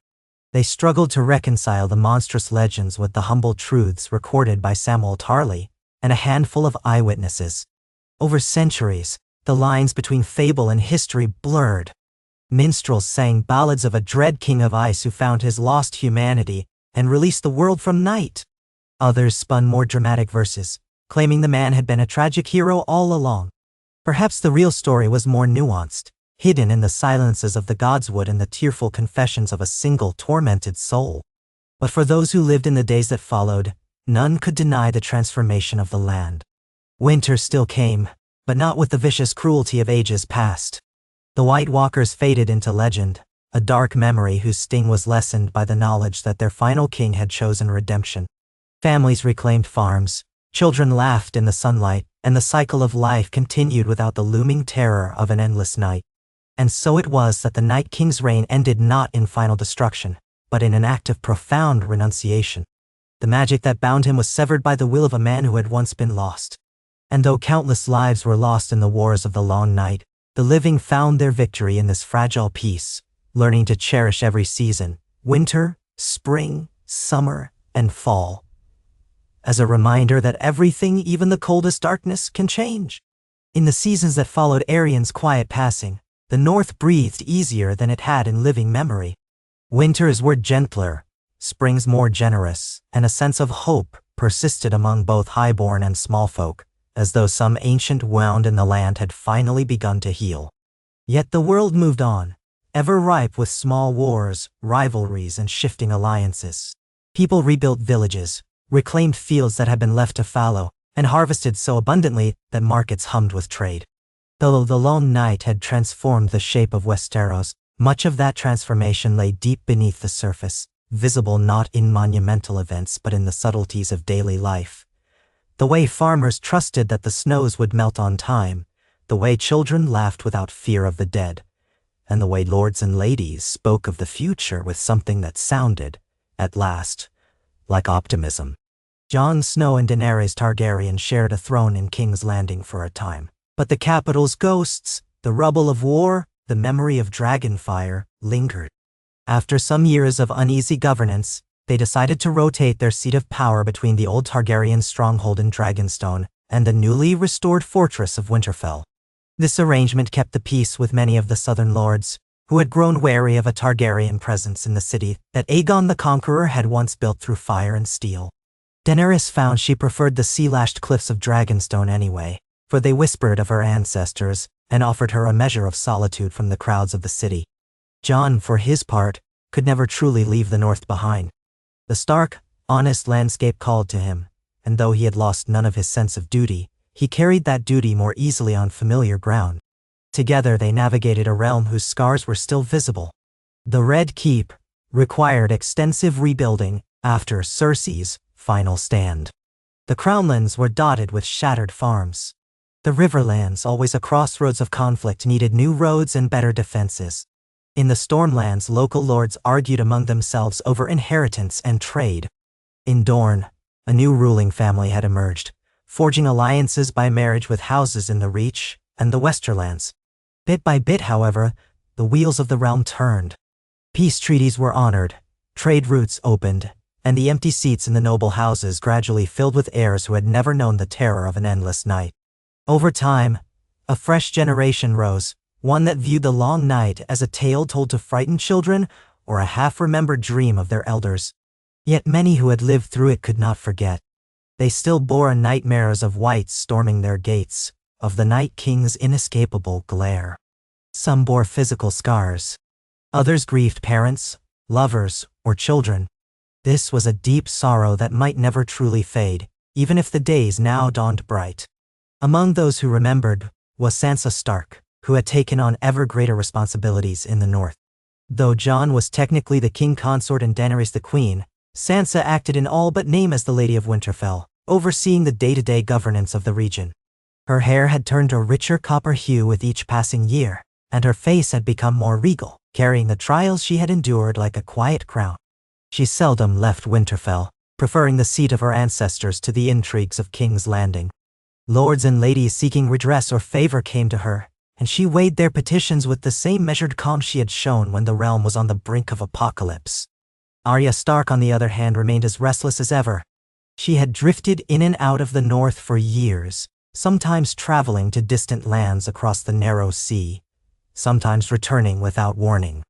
They struggled to reconcile the monstrous legends with the humble truths recorded by Samuel Tarley and a handful of eyewitnesses. Over centuries, the lines between fable and history blurred. Minstrels sang ballads of a dread king of ice who found his lost humanity and released the world from night. Others spun more dramatic verses, claiming the man had been a tragic hero all along. Perhaps the real story was more nuanced, hidden in the silences of the godswood and the tearful confessions of a single tormented soul. But for those who lived in the days that followed, none could deny the transformation of the land. Winter still came, but not with the vicious cruelty of ages past. The White Walkers faded into legend, a dark memory whose sting was lessened by the knowledge that their final king had chosen redemption. Families reclaimed farms, children laughed in the sunlight, and the cycle of life continued without the looming terror of an endless night. And so it was that the Night King's reign ended not in final destruction, but in an act of profound renunciation. The magic that bound him was severed by the will of a man who had once been lost. And though countless lives were lost in the wars of the long night, the living found their victory in this fragile peace, learning to cherish every season, winter, spring, summer, and fall, as a reminder that everything, even the coldest darkness, can change. In the seasons that followed Arion's quiet passing, the north breathed easier than it had in living memory. Winters were gentler, springs more generous, and a sense of hope persisted among both highborn and small folk, as though some ancient wound in the land had finally begun to heal. Yet the world moved on, ever ripe with small wars, rivalries, and shifting alliances. People rebuilt villages, reclaimed fields that had been left to fallow, and harvested so abundantly that markets hummed with trade. Though the long night had transformed the shape of Westeros, much of that transformation lay deep beneath the surface, visible not in monumental events but in the subtleties of daily life. The way farmers trusted that the snows would melt on time, the way children laughed without fear of the dead, and the way lords and ladies spoke of the future with something that sounded, at last, like optimism. Jon Snow and Daenerys Targaryen shared a throne in King's Landing for a time, but the capital's ghosts, the rubble of war, the memory of dragonfire, lingered. After some years of uneasy governance, they decided to rotate their seat of power between the old Targaryen stronghold in Dragonstone and the newly restored fortress of Winterfell. This arrangement kept the peace with many of the southern lords, who had grown wary of a Targaryen presence in the city that Aegon the Conqueror had once built through fire and steel. Daenerys found she preferred the sea-lashed cliffs of Dragonstone anyway, for they whispered of her ancestors and offered her a measure of solitude from the crowds of the city. Jon, for his part, could never truly leave the north behind. The stark, honest landscape called to him, and though he had lost none of his sense of duty, he carried that duty more easily on familiar ground. Together they navigated a realm whose scars were still visible. The Red Keep required extensive rebuilding after Cersei's final stand. The Crownlands were dotted with shattered farms. The Riverlands, always a crossroads of conflict, needed new roads and better defenses. In the Stormlands, local lords argued among themselves over inheritance and trade. In Dorne, a new ruling family had emerged, forging alliances by marriage with houses in the Reach and the Westerlands. Bit by bit, however, the wheels of the realm turned. Peace treaties were honored, trade routes opened, and the empty seats in the noble houses gradually filled with heirs who had never known the terror of an endless night. Over time, a fresh generation rose, one that viewed the long night as a tale told to frighten children or a half-remembered dream of their elders. Yet many who had lived through it could not forget. They still bore nightmares of whites storming their gates, of the Night King's inescapable glare. Some bore physical scars. Others grieved parents, lovers, or children. This was a deep sorrow that might never truly fade, even if the days now dawned bright. Among those who remembered was Sansa Stark, who had taken on ever greater responsibilities in the north. Though Jon was technically the king consort and Daenerys the queen, Sansa acted in all but name as the Lady of Winterfell, overseeing the day-to-day governance of the region. Her hair had turned a richer copper hue with each passing year, and her face had become more regal, carrying the trials she had endured like a quiet crown. She seldom left Winterfell, preferring the seat of her ancestors to the intrigues of King's Landing. Lords and ladies seeking redress or favor came to her, and she weighed their petitions with the same measured calm she had shown when the realm was on the brink of apocalypse. Arya Stark, on the other hand, remained as restless as ever. She had drifted in and out of the north for years, sometimes traveling to distant lands across the narrow sea, sometimes returning without warning.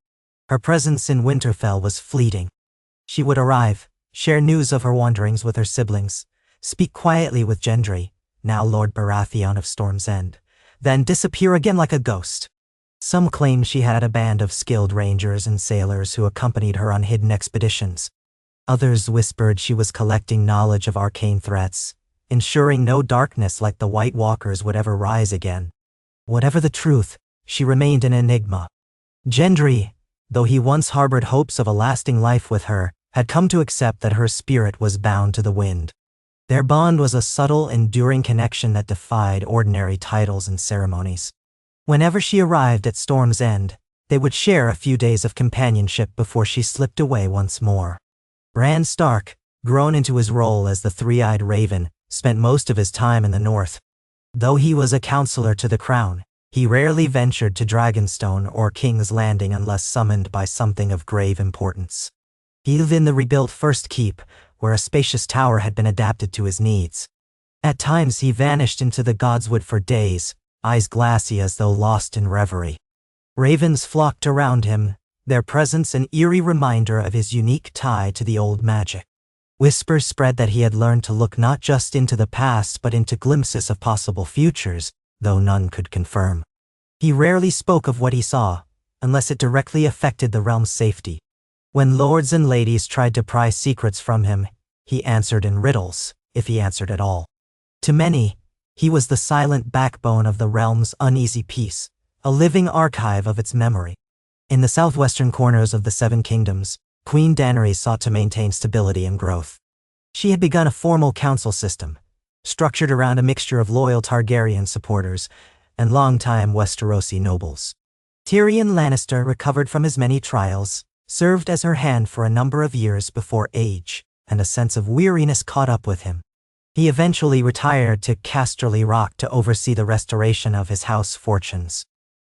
Her presence in Winterfell was fleeting. She would arrive, share news of her wanderings with her siblings, speak quietly with Gendry, now Lord Baratheon of Storm's End, then disappear again like a ghost. Some claimed she had a band of skilled rangers and sailors who accompanied her on hidden expeditions. Others whispered she was collecting knowledge of arcane threats, ensuring no darkness like the White Walkers would ever rise again. Whatever the truth, she remained an enigma. Gendry, though he once harbored hopes of a lasting life with her, had come to accept that her spirit was bound to the wind. Their bond was a subtle, enduring connection that defied ordinary titles and ceremonies. Whenever she arrived at Storm's End, they would share a few days of companionship before she slipped away once more. Bran Stark, grown into his role as the three-eyed raven, spent most of his time in the north. Though he was a counselor to the crown, he rarely ventured to Dragonstone or King's Landing unless summoned by something of grave importance. He lived in the rebuilt First Keep, where a spacious tower had been adapted to his needs. At times he vanished into the Godswood for days, eyes glassy as though lost in reverie. Ravens flocked around him, their presence an eerie reminder of his unique tie to the old magic. Whispers spread that he had learned to look not just into the past but into glimpses of possible futures, though none could confirm. He rarely spoke of what he saw, unless it directly affected the realm's safety. When lords and ladies tried to pry secrets from him, he answered in riddles, if he answered at all. To many, he was the silent backbone of the realm's uneasy peace, a living archive of its memory. In the southwestern corners of the Seven Kingdoms, Queen Daenerys sought to maintain stability and growth. She had begun a formal council system, structured around a mixture of loyal Targaryen supporters and longtime Westerosi nobles. Tyrion Lannister, recovered from his many trials, served as her hand for a number of years before age and a sense of weariness caught up with him. He eventually retired to Casterly Rock to oversee the restoration of his house fortunes.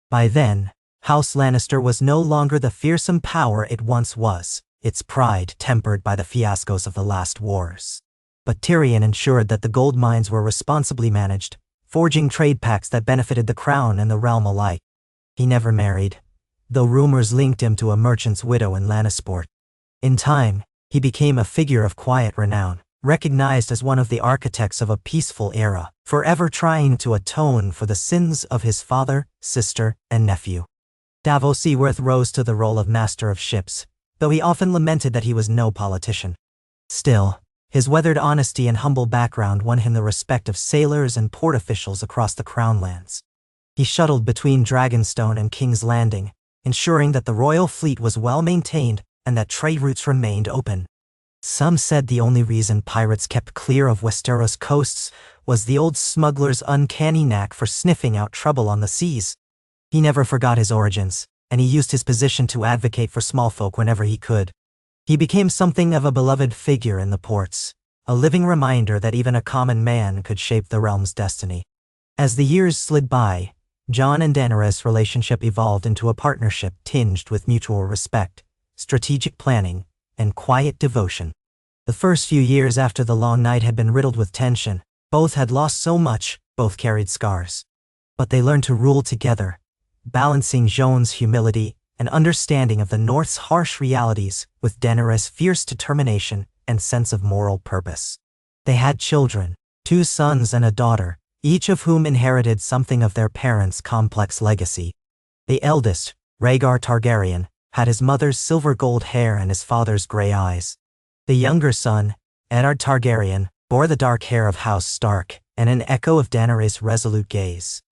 By then, House Lannister was no longer the fearsome power it once was, its pride tempered by the fiascos of the last wars. But Tyrion ensured that the gold mines were responsibly managed, forging trade pacts that benefited the crown and the realm alike. He never married, though rumors linked him to a merchant's widow in Lannisport. In time, he became a figure of quiet renown, recognized as one of the architects of a peaceful era, forever trying to atone for the sins of his father, sister, and nephew. Davos Seaworth rose to the role of master of ships, though he often lamented that he was no politician. Still, his weathered honesty and humble background won him the respect of sailors and port officials across the Crown lands. He shuttled between Dragonstone and King's Landing, ensuring that the royal fleet was well maintained and that trade routes remained open. Some said the only reason pirates kept clear of Westeros coasts was the old smuggler's uncanny knack for sniffing out trouble on the seas. He never forgot his origins, and he used his position to advocate for small folk whenever he could. He became something of a beloved figure in the ports, a living reminder that even a common man could shape the realm's destiny. As the years slid by, Jon and Daenerys' relationship evolved into a partnership tinged with mutual respect, strategic planning, and quiet devotion. The first few years after the Long Night had been riddled with tension. Both had lost so much, both carried scars. But they learned to rule together, balancing Jon's humility and understanding of the North's harsh realities with Daenerys' fierce determination and sense of moral purpose. They had children, 2 sons and a daughter, each of whom inherited something of their parents' complex legacy. The eldest, Rhaegar Targaryen, had his mother's silver gold hair and his father's gray eyes. The younger son, Eddard Targaryen, bore the dark hair of House Stark and an echo of Daenerys' resolute gaze.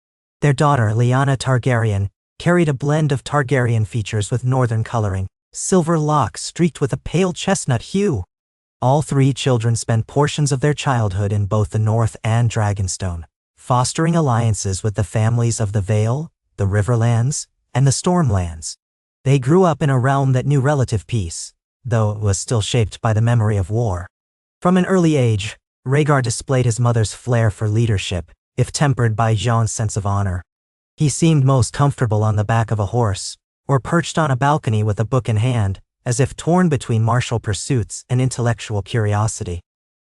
Their daughter, Lyanna Targaryen, carried a blend of Targaryen features with northern coloring, silver locks streaked with a pale chestnut hue. All 3 children spent portions of their childhood in both the North and Dragonstone, fostering alliances with the families of the Vale, the Riverlands, and the Stormlands. They grew up in a realm that knew relative peace, though it was still shaped by the memory of war. From an early age, Rhaegar displayed his mother's flair for leadership, if tempered by Jon's sense of honor. He seemed most comfortable on the back of a horse, or perched on a balcony with a book in hand, as if torn between martial pursuits and intellectual curiosity.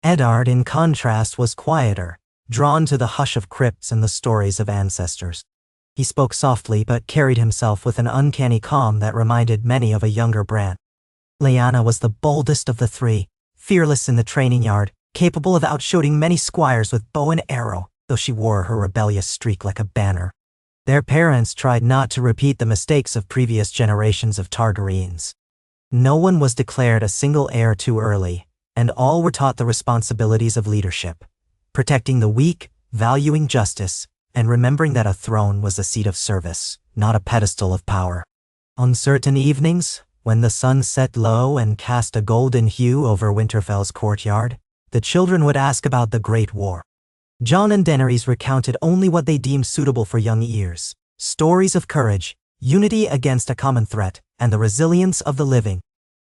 Eddard, in contrast, was quieter, drawn to the hush of crypts and the stories of ancestors. He spoke softly but carried himself with an uncanny calm that reminded many of a younger Bran. Lyanna was the boldest of the 3, fearless in the training yard, capable of outshooting many squires with bow and arrow, though she wore her rebellious streak like a banner. Their parents tried not to repeat the mistakes of previous generations of Targaryens. No one was declared a single heir too early, and all were taught the responsibilities of leadership, protecting the weak, valuing justice, and remembering that a throne was a seat of service, not a pedestal of power. On certain evenings, when the sun set low and cast a golden hue over Winterfell's courtyard, the children would ask about the Great War. Jon and Daenerys recounted only what they deemed suitable for young ears, stories of courage, unity against a common threat, and the resilience of the living.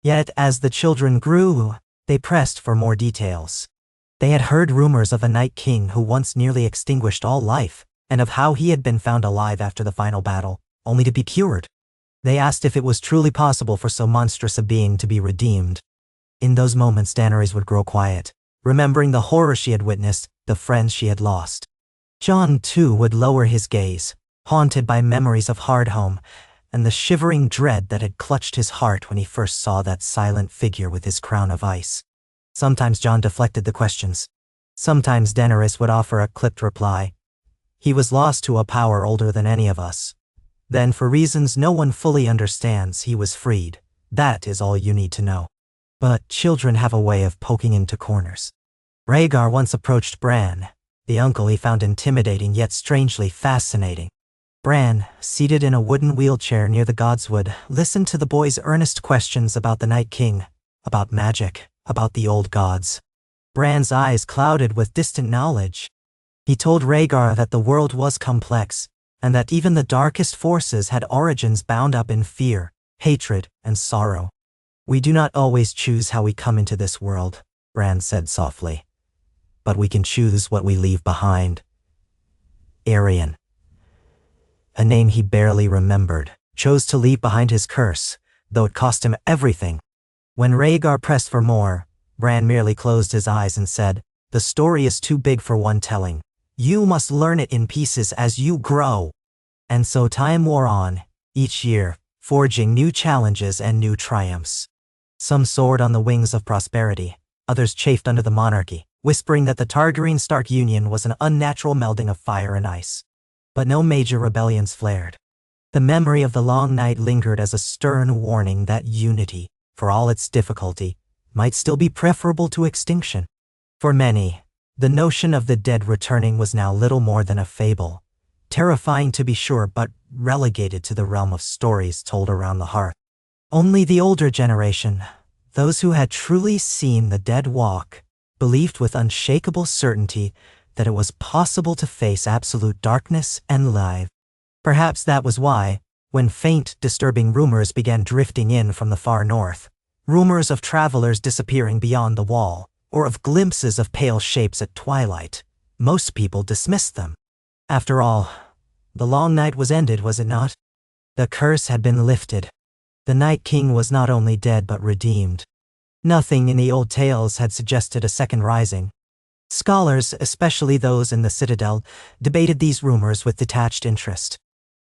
Yet as the children grew, they pressed for more details. They had heard rumors of a Night King who once nearly extinguished all life, and of how he had been found alive after the final battle, only to be cured. They asked if it was truly possible for so monstrous a being to be redeemed. In those moments, Daenerys would grow quiet, remembering the horror she had witnessed, the friends she had lost. Jon, too, would lower his gaze, haunted by memories of Hardhome, and the shivering dread that had clutched his heart when he first saw that silent figure with his crown of ice. Sometimes Jon deflected the questions. Sometimes Daenerys would offer a clipped reply. He was lost to a power older than any of us. Then, for reasons no one fully understands, he was freed. That is all you need to know. But children have a way of poking into corners. Rhaegar once approached Bran, the uncle he found intimidating yet strangely fascinating. Bran, seated in a wooden wheelchair near the Godswood, listened to the boy's earnest questions about the Night King, about magic, about the old gods. Bran's eyes clouded with distant knowledge. He told Rhaegar that the world was complex, and that even the darkest forces had origins bound up in fear, hatred, and sorrow. "We do not always choose how we come into this world," Bran said softly. "But we can choose what we leave behind." Arion, a name he barely remembered, chose to leave behind his curse, though it cost him everything. When Rhaegar pressed for more, Bran merely closed his eyes and said, "The story is too big for one telling. You must learn it in pieces as you grow." And so time wore on, each year, forging new challenges and new triumphs. Some soared on the wings of prosperity, others chafed under the monarchy, whispering that the Targaryen-Stark union was an unnatural melding of fire and ice. But no major rebellions flared. The memory of the long night lingered as a stern warning that unity, for all its difficulty, might still be preferable to extinction. For many, the notion of the dead returning was now little more than a fable, terrifying to be sure, but relegated to the realm of stories told around the hearth. Only the older generation, those who had truly seen the dead walk, believed with unshakable certainty that it was possible to face absolute darkness and live. Perhaps that was why, when faint, disturbing rumors began drifting in from the far north, rumors of travelers disappearing beyond the wall, or of glimpses of pale shapes at twilight, most people dismissed them. After all, the long night was ended, was it not? The curse had been lifted. The Night King was not only dead but redeemed. Nothing in the old tales had suggested a second rising. Scholars, especially those in the Citadel, debated these rumors with detached interest.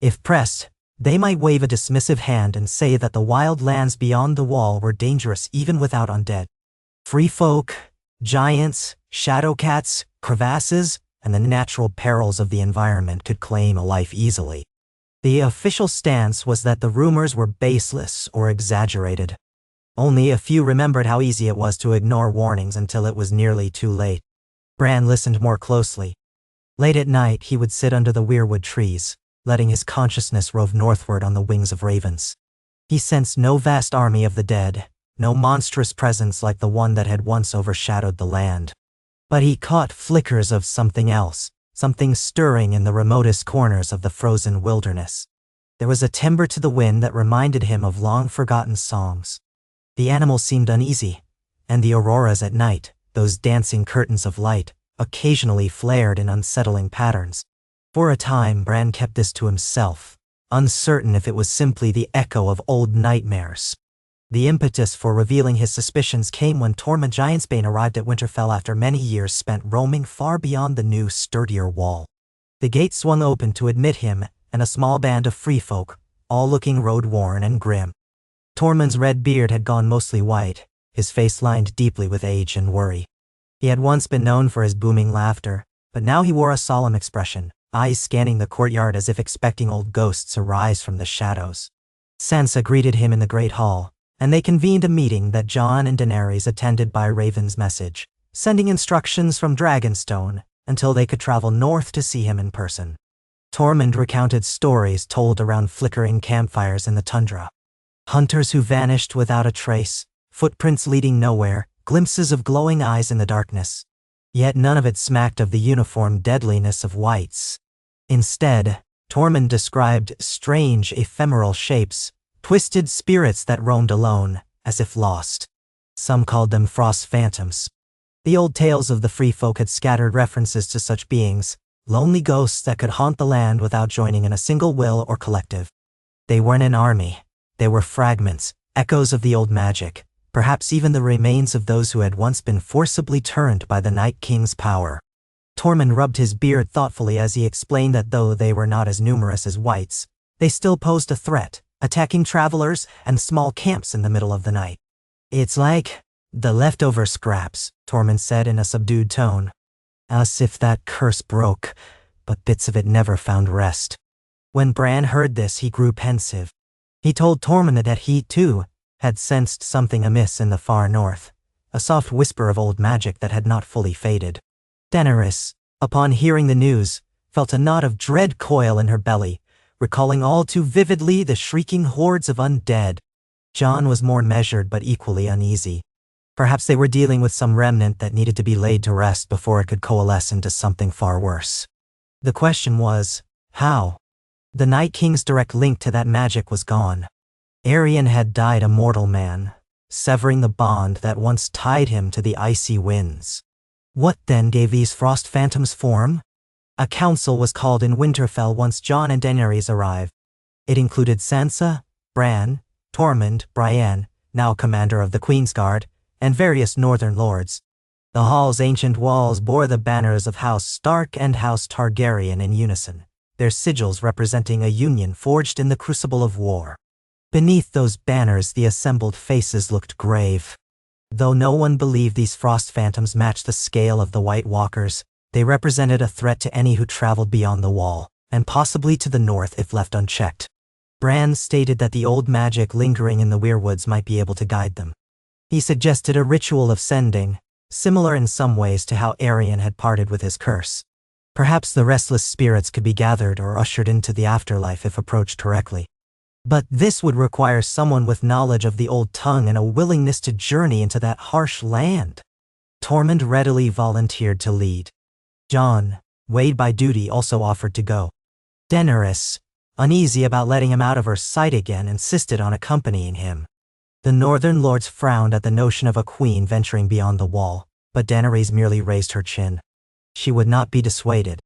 If pressed, they might wave a dismissive hand and say that the wild lands beyond the wall were dangerous even without undead. Free folk, Giants, shadowcats, crevasses, and the natural perils of the environment could claim a life easily. The official stance was that the rumors were baseless or exaggerated. Only a few remembered how easy it was to ignore warnings until it was nearly too late. Bran listened more closely. Late at night, he would sit under the weirwood trees, letting his consciousness rove northward on the wings of ravens. He sensed no vast army of the dead, no monstrous presence like the one that had once overshadowed the land. But he caught flickers of something else, something stirring in the remotest corners of the frozen wilderness. There was a timbre to the wind that reminded him of long-forgotten songs. The animals seemed uneasy, and the auroras at night, those dancing curtains of light, occasionally flared in unsettling patterns. For a time, Bran kept this to himself, uncertain if it was simply the echo of old nightmares. The impetus for revealing his suspicions came when Tormund Giantsbane arrived at Winterfell after many years spent roaming far beyond the new, sturdier wall. The gate swung open to admit him and a small band of free folk, all looking road-worn and grim. Tormund's red beard had gone mostly white, his face lined deeply with age and worry. He had once been known for his booming laughter, but now he wore a solemn expression, eyes scanning the courtyard as if expecting old ghosts to rise from the shadows. Sansa greeted him in the great hall, and they convened a meeting that Jon and Daenerys attended by Raven's message, sending instructions from Dragonstone until they could travel north to see him in person. Tormund recounted stories told around flickering campfires in the tundra. Hunters who vanished without a trace, footprints leading nowhere, glimpses of glowing eyes in the darkness. Yet none of it smacked of the uniform deadliness of whites. Instead, Tormund described strange, ephemeral shapes, twisted spirits that roamed alone, as if lost. Some called them frost phantoms. The old tales of the free folk had scattered references to such beings, lonely ghosts that could haunt the land without joining in a single will or collective. They weren't an army. They were fragments, echoes of the old magic, perhaps even the remains of those who had once been forcibly turned by the Night King's power. Tormund rubbed his beard thoughtfully as he explained that though they were not as numerous as whites, they still posed a threat, attacking travelers and small camps in the middle of the night. "It's like the leftover scraps," Tormund said in a subdued tone. "As if that curse broke, but bits of it never found rest." When Bran heard this, he grew pensive. He told Tormund that he, too, had sensed something amiss in the far north, a soft whisper of old magic that had not fully faded. Daenerys, upon hearing the news, felt a knot of dread coil in her belly, recalling all too vividly the shrieking hordes of undead. Jon was more measured but equally uneasy. Perhaps they were dealing with some remnant that needed to be laid to rest before it could coalesce into something far worse. The question was, how? The Night King's direct link to that magic was gone. Aerion had died a mortal man, severing the bond that once tied him to the icy winds. What then gave these frost phantoms form? A council was called in Winterfell once Jon and Daenerys arrived. It included Sansa, Bran, Tormund, Brienne, now commander of the Queensguard, and various northern lords. The hall's ancient walls bore the banners of House Stark and House Targaryen in unison, their sigils representing a union forged in the crucible of war. Beneath those banners, the assembled faces looked grave. Though no one believed these frost phantoms matched the scale of the White Walkers, they represented a threat to any who traveled beyond the wall, and possibly to the north if left unchecked. Bran stated that the old magic lingering in the weirwoods might be able to guide them. He suggested a ritual of sending, similar in some ways to how Aerion had parted with his curse. Perhaps the restless spirits could be gathered or ushered into the afterlife if approached correctly. But this would require someone with knowledge of the old tongue and a willingness to journey into that harsh land. Tormund readily volunteered to lead. Jon, weighed by duty, also offered to go. Daenerys, uneasy about letting him out of her sight again, insisted on accompanying him. The northern lords frowned at the notion of a queen venturing beyond the wall, but Daenerys merely raised her chin. She would not be dissuaded.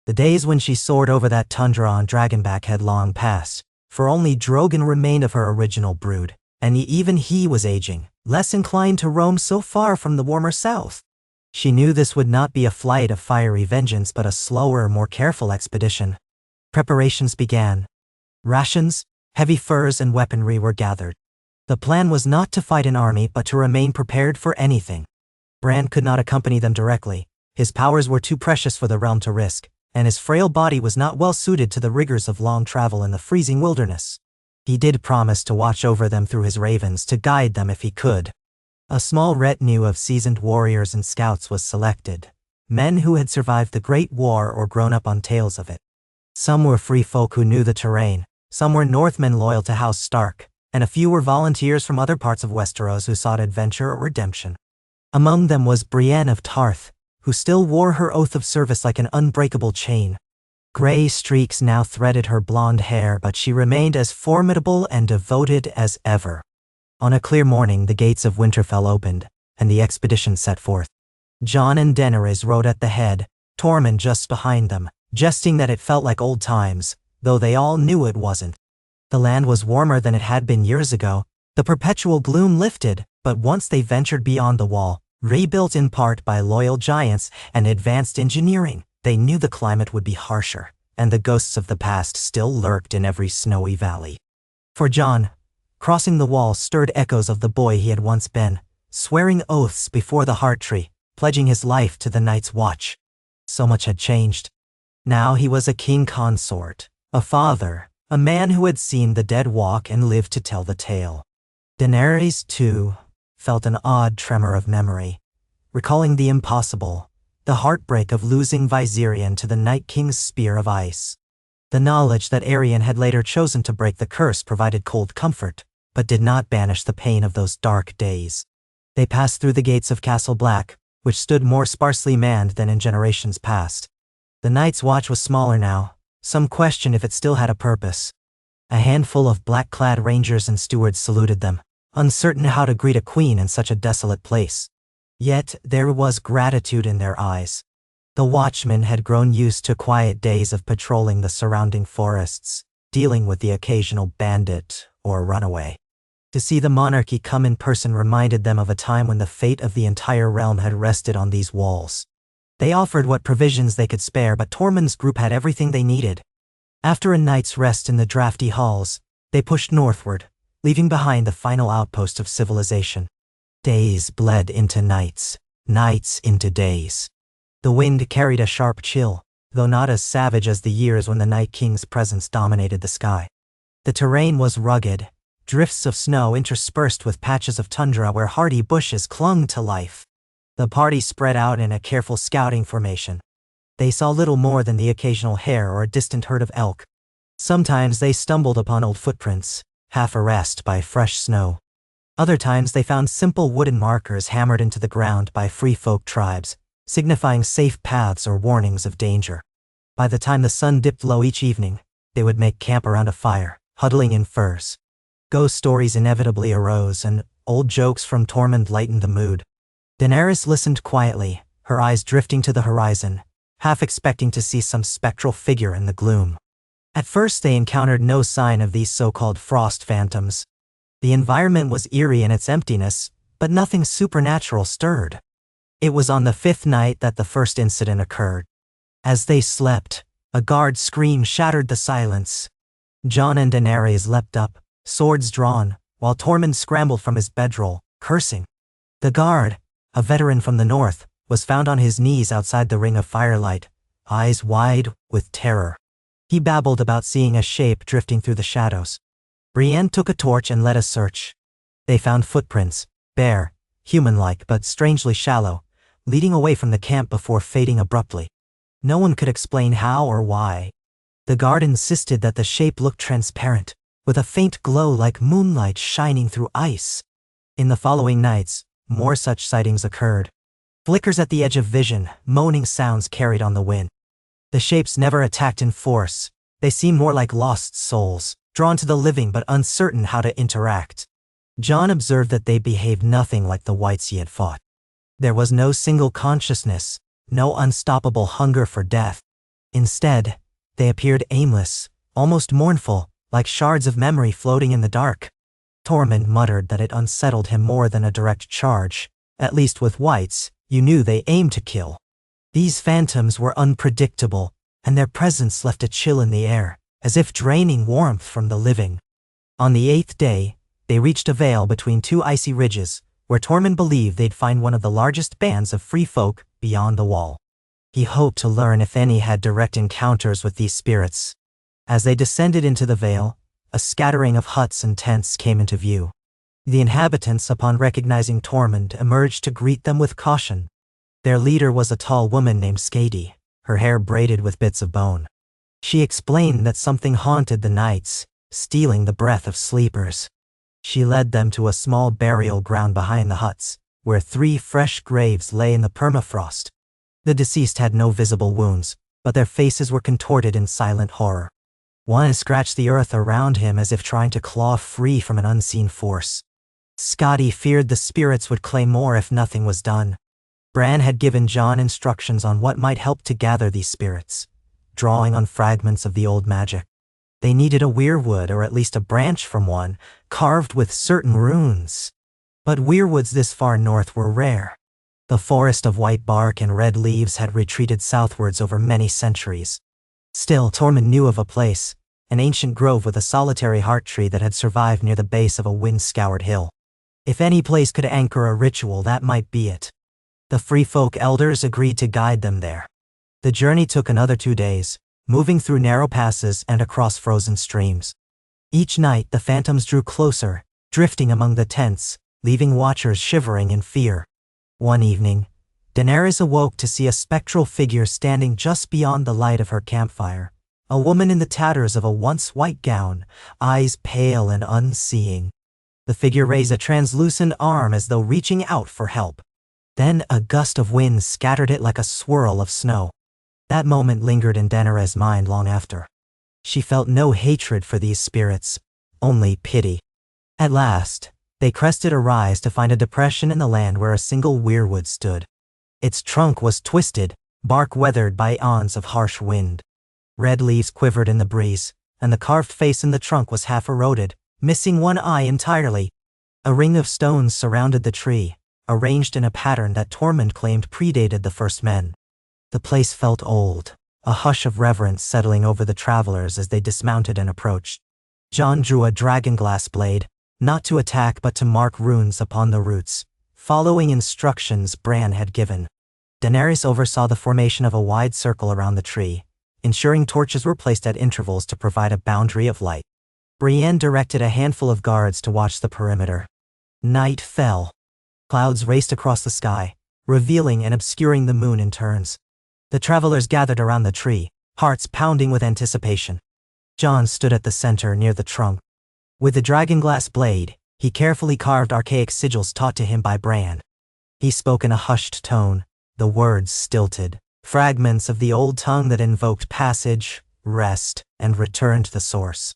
The days when she soared over that tundra on Dragonback had long passed, for only Drogon remained of her original brood, and even he was aging, less inclined to roam so far from the warmer south. She knew this would not be a flight of fiery vengeance but a slower, more careful expedition. Preparations began. Rations, heavy furs, and weaponry were gathered. The plan was not to fight an army but to remain prepared for anything. Bran could not accompany them directly. His powers were too precious for the realm to risk, and his frail body was not well suited to the rigors of long travel in the freezing wilderness. He did promise to watch over them through his ravens, to guide them if he could. A small retinue of seasoned warriors and scouts was selected, men who had survived the Great War or grown up on tales of it. Some were free folk who knew the terrain, some were Northmen loyal to House Stark, and a few were volunteers from other parts of Westeros who sought adventure or redemption. Among them was Brienne of Tarth, who still wore her oath of service like an unbreakable chain. Gray streaks now threaded her blonde hair, but she remained as formidable and devoted as ever. On a clear morning, the gates of Winterfell opened, and the expedition set forth. Jon and Daenerys rode at the head, Tormund just behind them, jesting that it felt like old times, though they all knew it wasn't. The land was warmer than it had been years ago. The perpetual gloom lifted, but once they ventured beyond the wall, rebuilt in part by loyal giants and advanced engineering, they knew the climate would be harsher, and the ghosts of the past still lurked in every snowy valley. For Jon, crossing the wall stirred echoes of the boy he had once been, swearing oaths before the heart tree, pledging his life to the Night's Watch. So much had changed. Now he was a king consort, a father, a man who had seen the dead walk and lived to tell the tale. Daenerys, too, felt an odd tremor of memory, recalling the impossible, the heartbreak of losing Viserion to the Night King's spear of ice. The knowledge that Aerion had later chosen to break the curse provided cold comfort, but did not banish the pain of those dark days. They passed through the gates of Castle Black, which stood more sparsely manned than in generations past. The Night's Watch was smaller now. Some questioned if it still had a purpose. A handful of black-clad rangers and stewards saluted them, uncertain how to greet a queen in such a desolate place. Yet there was gratitude in their eyes. The watchmen had grown used to quiet days of patrolling the surrounding forests, dealing with the occasional bandit or runaway. To see the monarchy come in person reminded them of a time when the fate of the entire realm had rested on these walls. They offered what provisions they could spare, but Tormund's group had everything they needed. After a night's rest in the drafty halls, they pushed northward, leaving behind the final outpost of civilization. Days bled into nights, nights into days. The wind carried a sharp chill, though not as savage as the years when the Night King's presence dominated the sky. The terrain was rugged, drifts of snow interspersed with patches of tundra where hardy bushes clung to life. The party spread out in a careful scouting formation. They saw little more than the occasional hare or a distant herd of elk. Sometimes they stumbled upon old footprints, half erased by fresh snow. Other times they found simple wooden markers hammered into the ground by free folk tribes, signifying safe paths or warnings of danger. By the time the sun dipped low each evening, they would make camp around a fire, huddling in furs. Ghost stories inevitably arose, and old jokes from Tormund lightened the mood. Daenerys listened quietly, her eyes drifting to the horizon, half expecting to see some spectral figure in the gloom. At first they encountered no sign of these so-called frost phantoms. The environment was eerie in its emptiness, but nothing supernatural stirred. It was on the fifth night that the first incident occurred. As they slept, a guard's scream shattered the silence. Jon and Daenerys leapt up, swords drawn, while Tormund scrambled from his bedroll, cursing. The guard, a veteran from the north, was found on his knees outside the ring of firelight, eyes wide with terror. He babbled about seeing a shape drifting through the shadows. Brienne took a torch and led a search. They found footprints, bare, human-like but strangely shallow, leading away from the camp before fading abruptly. No one could explain how or why. The guard insisted that the shape looked transparent, with a faint glow like moonlight shining through ice. In the following nights, more such sightings occurred. Flickers at the edge of vision, moaning sounds carried on the wind. The shapes never attacked in force. They seemed more like lost souls, drawn to the living but uncertain how to interact. Jon observed that they behaved nothing like the whites he had fought. There was no single consciousness, no unstoppable hunger for death. Instead, they appeared aimless, almost mournful, like shards of memory floating in the dark. Tormund muttered that it unsettled him more than a direct charge. At least with whites, you knew they aimed to kill. These phantoms were unpredictable, and their presence left a chill in the air, as if draining warmth from the living. On the eighth day, they reached a vale between two icy ridges, where Tormund believed they'd find one of the largest bands of free folk beyond the wall. He hoped to learn if any had direct encounters with these spirits. As they descended into the vale, a scattering of huts and tents came into view. The inhabitants, upon recognizing Tormund, emerged to greet them with caution. Their leader was a tall woman named Skadi, her hair braided with bits of bone. She explained that something haunted the nights, stealing the breath of sleepers. She led them to a small burial ground behind the huts, where 3 fresh graves lay in the permafrost. The deceased had no visible wounds, but their faces were contorted in silent horror. One scratched the earth around him as if trying to claw free from an unseen force. Skadi feared the spirits would claim more if nothing was done. Bran had given Jon instructions on what might help to gather these spirits, drawing on fragments of the old magic. They needed a weirwood, or at least a branch from one, carved with certain runes. But weirwoods this far north were rare. The forest of white bark and red leaves had retreated southwards over many centuries. Still, Tormund knew of a place, an ancient grove with a solitary heart tree that had survived near the base of a wind-scoured hill. If any place could anchor a ritual, that might be it. The free folk elders agreed to guide them there. The journey took another 2 days, moving through narrow passes and across frozen streams. Each night the phantoms drew closer, drifting among the tents, leaving watchers shivering in fear. One evening, Daenerys awoke to see a spectral figure standing just beyond the light of her campfire, a woman in the tatters of a once white gown, eyes pale and unseeing. The figure raised a translucent arm as though reaching out for help. Then a gust of wind scattered it like a swirl of snow. That moment lingered in Daenerys' mind long after. She felt no hatred for these spirits, only pity. At last, they crested a rise to find a depression in the land where a single weirwood stood. Its trunk was twisted, bark weathered by eons of harsh wind. Red leaves quivered in the breeze, and the carved face in the trunk was half eroded, missing one eye entirely. A ring of stones surrounded the tree, arranged in a pattern that Tormund claimed predated the first men. The place felt old, a hush of reverence settling over the travelers as they dismounted and approached. Jon drew a dragonglass blade, not to attack but to mark runes upon the roots, following instructions Bran had given. Daenerys oversaw the formation of a wide circle around the tree, ensuring torches were placed at intervals to provide a boundary of light. Brienne directed a handful of guards to watch the perimeter. Night fell. Clouds raced across the sky, revealing and obscuring the moon in turns. The travelers gathered around the tree, hearts pounding with anticipation. Jon stood at the center near the trunk. With the dragonglass blade, he carefully carved archaic sigils taught to him by Bran. He spoke in a hushed tone, the words stilted, fragments of the old tongue that invoked passage, rest, and return to the source.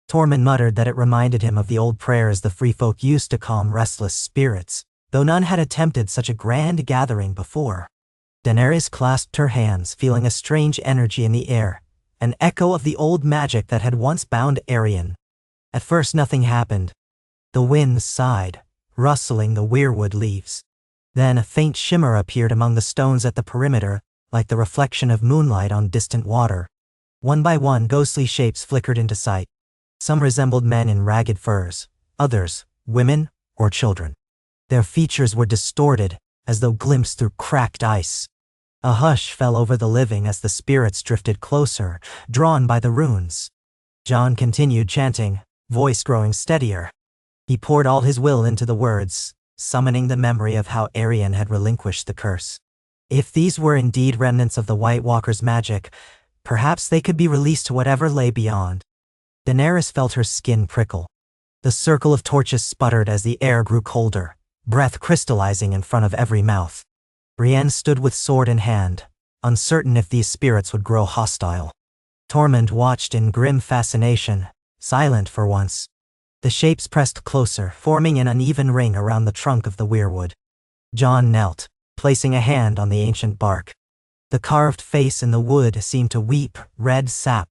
Tormund muttered that it reminded him of the old prayers the free folk used to calm restless spirits, though none had attempted such a grand gathering before. Daenerys clasped her hands, feeling a strange energy in the air, an echo of the old magic that had once bound Arryn. At first nothing happened. The wind sighed, rustling the weirwood leaves. Then a faint shimmer appeared among the stones at the perimeter, like the reflection of moonlight on distant water. One by one ghostly shapes flickered into sight. Some resembled men in ragged furs, others, women or children. Their features were distorted, as though glimpsed through cracked ice. A hush fell over the living as the spirits drifted closer, drawn by the runes. Jon continued chanting, voice growing steadier. He poured all his will into the words, summoning the memory of how Arryn had relinquished the curse. If these were indeed remnants of the White Walker's magic, perhaps they could be released to whatever lay beyond. Daenerys felt her skin prickle. The circle of torches sputtered as the air grew colder, breath crystallizing in front of every mouth. Brienne stood with sword in hand, uncertain if these spirits would grow hostile. Tormund watched in grim fascination, silent for once. The shapes pressed closer, forming an uneven ring around the trunk of the weirwood. Jon knelt, placing a hand on the ancient bark. The carved face in the wood seemed to weep red sap.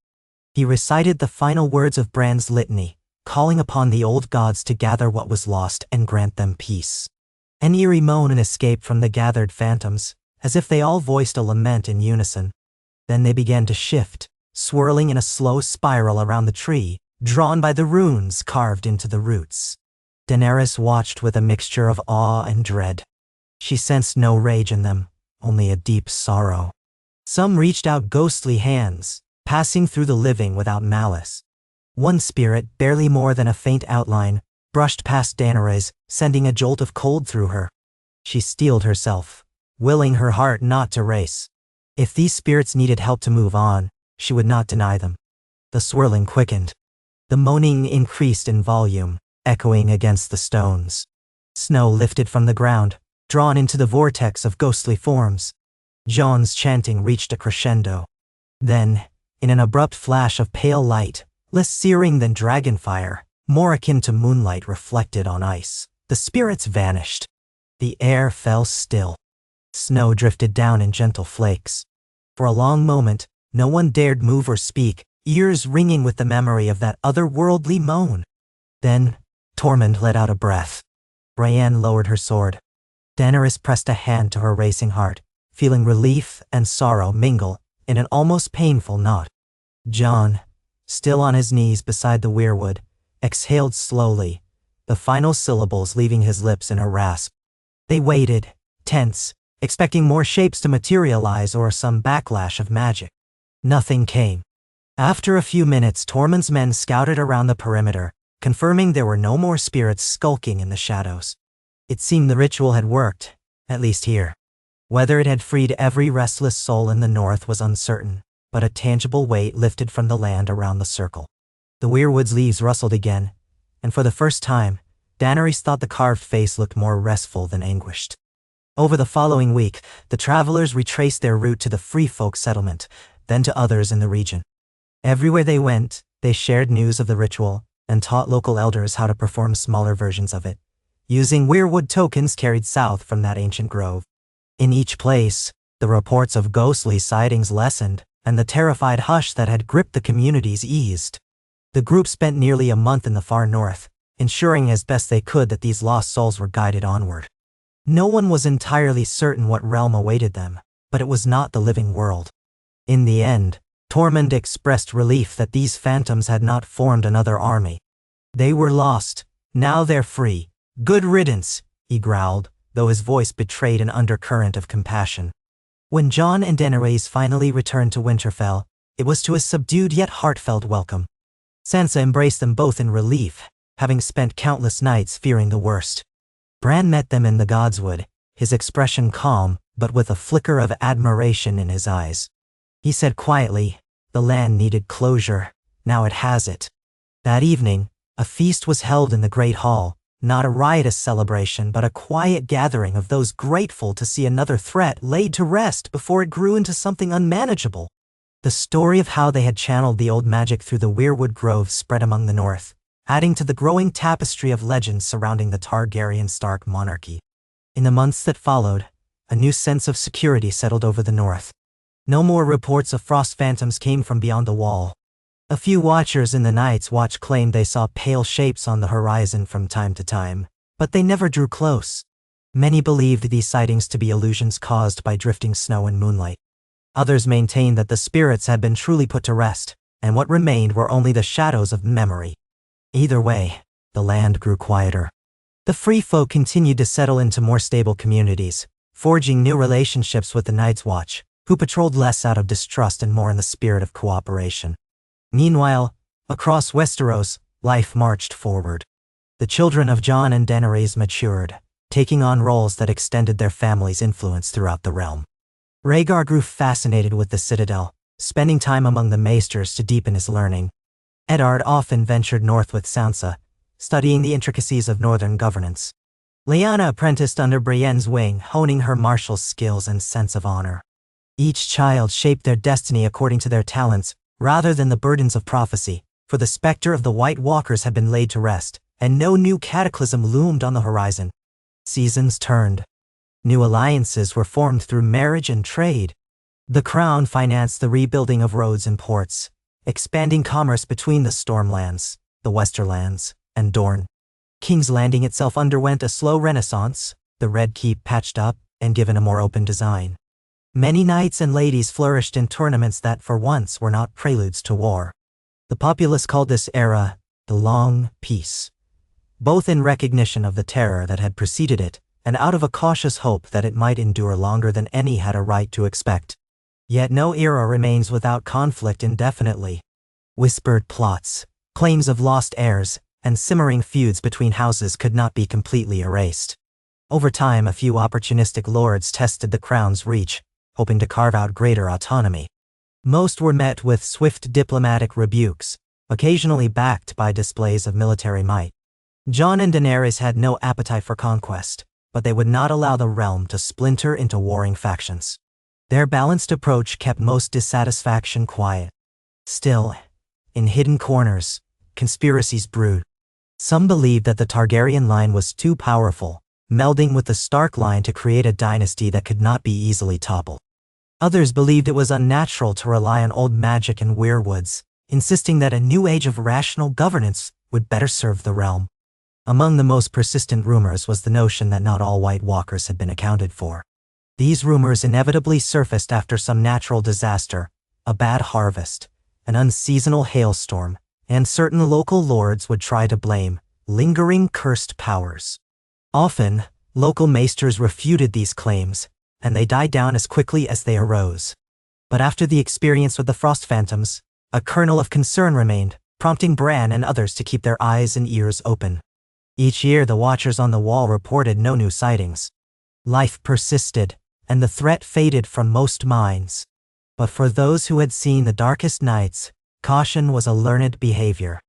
He recited the final words of Bran's litany, calling upon the old gods to gather what was lost and grant them peace. An eerie moan escaped from the gathered phantoms, as if they all voiced a lament in unison. Then they began to shift, swirling in a slow spiral around the tree, drawn by the runes carved into the roots. Daenerys watched with a mixture of awe and dread. She sensed no rage in them, only a deep sorrow. Some reached out ghostly hands, passing through the living without malice. One spirit, barely more than a faint outline, brushed past Daenerys, sending a jolt of cold through her. She steeled herself, willing her heart not to race. If these spirits needed help to move on, she would not deny them. The swirling quickened. The moaning increased in volume, echoing against the stones. Snow lifted from the ground, drawn into the vortex of ghostly forms. Jon's chanting reached a crescendo. Then, in an abrupt flash of pale light, less searing than dragonfire, more akin to moonlight reflected on ice, the spirits vanished. The air fell still. Snow drifted down in gentle flakes. For a long moment, no one dared move or speak, ears ringing with the memory of that otherworldly moan. Then, Tormund let out a breath. Brienne lowered her sword. Daenerys pressed a hand to her racing heart, feeling relief and sorrow mingle in an almost painful knot. Jon, still on his knees beside the weirwood, exhaled slowly, the final syllables leaving his lips in a rasp. They waited, tense, expecting more shapes to materialize or some backlash of magic. Nothing came. After a few minutes, Tormund's men scouted around the perimeter, confirming there were no more spirits skulking in the shadows. It seemed the ritual had worked, at least here. Whether it had freed every restless soul in the north was uncertain, but a tangible weight lifted from the land around the circle. The weirwood's leaves rustled again, and for the first time, Daenerys thought the carved face looked more restful than anguished. Over the following week, the travelers retraced their route to the free folk settlement, then to others in the region. Everywhere they went, they shared news of the ritual and taught local elders how to perform smaller versions of it, using weirwood tokens carried south from that ancient grove. In each place, the reports of ghostly sightings lessened, and the terrified hush that had gripped the communities eased. The group spent nearly a month in the far north, ensuring as best they could that these lost souls were guided onward. No one was entirely certain what realm awaited them, but it was not the living world. In the end, Tormund expressed relief that these phantoms had not formed another army. They were lost, now they're free. Good riddance, he growled, though his voice betrayed an undercurrent of compassion. When Jon and Daenerys finally returned to Winterfell, it was to a subdued yet heartfelt welcome. Sansa embraced them both in relief, having spent countless nights fearing the worst. Bran met them in the Godswood, his expression calm, but with a flicker of admiration in his eyes. He said quietly, "The land needed closure, now it has it." That evening, a feast was held in the Great Hall, not a riotous celebration but a quiet gathering of those grateful to see another threat laid to rest before it grew into something unmanageable. The story of how they had channeled the old magic through the weirwood grove spread among the north, adding to the growing tapestry of legends surrounding the Targaryen Stark monarchy. In the months that followed, a new sense of security settled over the north. No more reports of frost phantoms came from beyond the wall. A few watchers in the Night's Watch claimed they saw pale shapes on the horizon from time to time, but they never drew close. Many believed these sightings to be illusions caused by drifting snow and moonlight. Others maintained that the spirits had been truly put to rest, and what remained were only the shadows of memory. Either way, the land grew quieter. The free folk continued to settle into more stable communities, forging new relationships with the Night's Watch, who patrolled less out of distrust and more in the spirit of cooperation. Meanwhile, across Westeros, life marched forward. The children of Jon and Daenerys matured, taking on roles that extended their family's influence throughout the realm. Rhaegar grew fascinated with the Citadel, spending time among the maesters to deepen his learning. Eddard often ventured north with Sansa, studying the intricacies of northern governance. Lyanna apprenticed under Brienne's wing, honing her martial skills and sense of honor. Each child shaped their destiny according to their talents, rather than the burdens of prophecy, for the specter of the White Walkers had been laid to rest, and no new cataclysm loomed on the horizon. Seasons turned. New alliances were formed through marriage and trade. The Crown financed the rebuilding of roads and ports, expanding commerce between the Stormlands, the Westerlands, and Dorne. King's Landing itself underwent a slow renaissance, the Red Keep patched up and given a more open design. Many knights and ladies flourished in tournaments that for once were not preludes to war. The populace called this era the Long Peace. both in recognition of the terror that had preceded it, and out of a cautious hope that it might endure longer than any had a right to expect. Yet no era remains without conflict indefinitely. Whispered plots, claims of lost heirs, and simmering feuds between houses could not be completely erased. Over time, a few opportunistic lords tested the crown's reach, hoping to carve out greater autonomy. Most were met with swift diplomatic rebukes, occasionally backed by displays of military might. Jon and Daenerys had no appetite for conquest, but they would not allow the realm to splinter into warring factions. Their balanced approach kept most dissatisfaction quiet. Still, in hidden corners, conspiracies brewed. Some believed that the Targaryen line was too powerful, melding with the Stark line to create a dynasty that could not be easily toppled. Others believed it was unnatural to rely on old magic and weirwoods, insisting that a new age of rational governance would better serve the realm. Among the most persistent rumors was the notion that not all White Walkers had been accounted for. These rumors inevitably surfaced after some natural disaster, a bad harvest, an unseasonal hailstorm, and certain local lords would try to blame lingering cursed powers. Often, local maesters refuted these claims, and they died down as quickly as they arose. But after the experience with the Frost Phantoms, a kernel of concern remained, prompting Bran and others to keep their eyes and ears open. Each year, the Watchers on the Wall reported no new sightings. Life persisted, and the threat faded from most minds. But for those who had seen the darkest nights, caution was a learned behavior.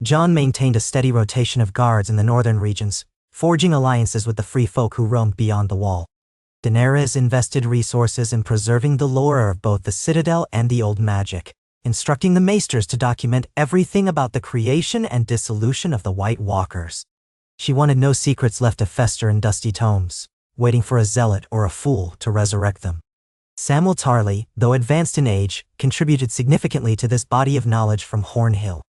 Jon maintained a steady rotation of guards in the northern regions, forging alliances with the free folk who roamed beyond the wall. Daenerys invested resources in preserving the lore of both the Citadel and the old magic, instructing the maesters to document everything about the creation and dissolution of the White Walkers. She wanted no secrets left to fester in dusty tomes, waiting for a zealot or a fool to resurrect them. Samwell Tarly, though advanced in age, contributed significantly to this body of knowledge from Horn Hill.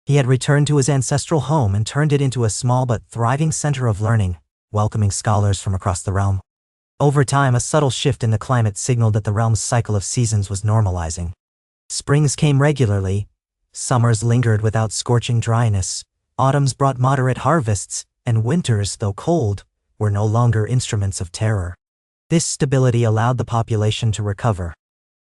He had returned to his ancestral home and turned it into a small but thriving center of learning, welcoming scholars from across the realm. Over time, a subtle shift in the climate signaled that the realm's cycle of seasons was normalizing. Springs came regularly, summers lingered without scorching dryness, autumns brought moderate harvests, and winters, though cold, were no longer instruments of terror. This stability allowed the population to recover.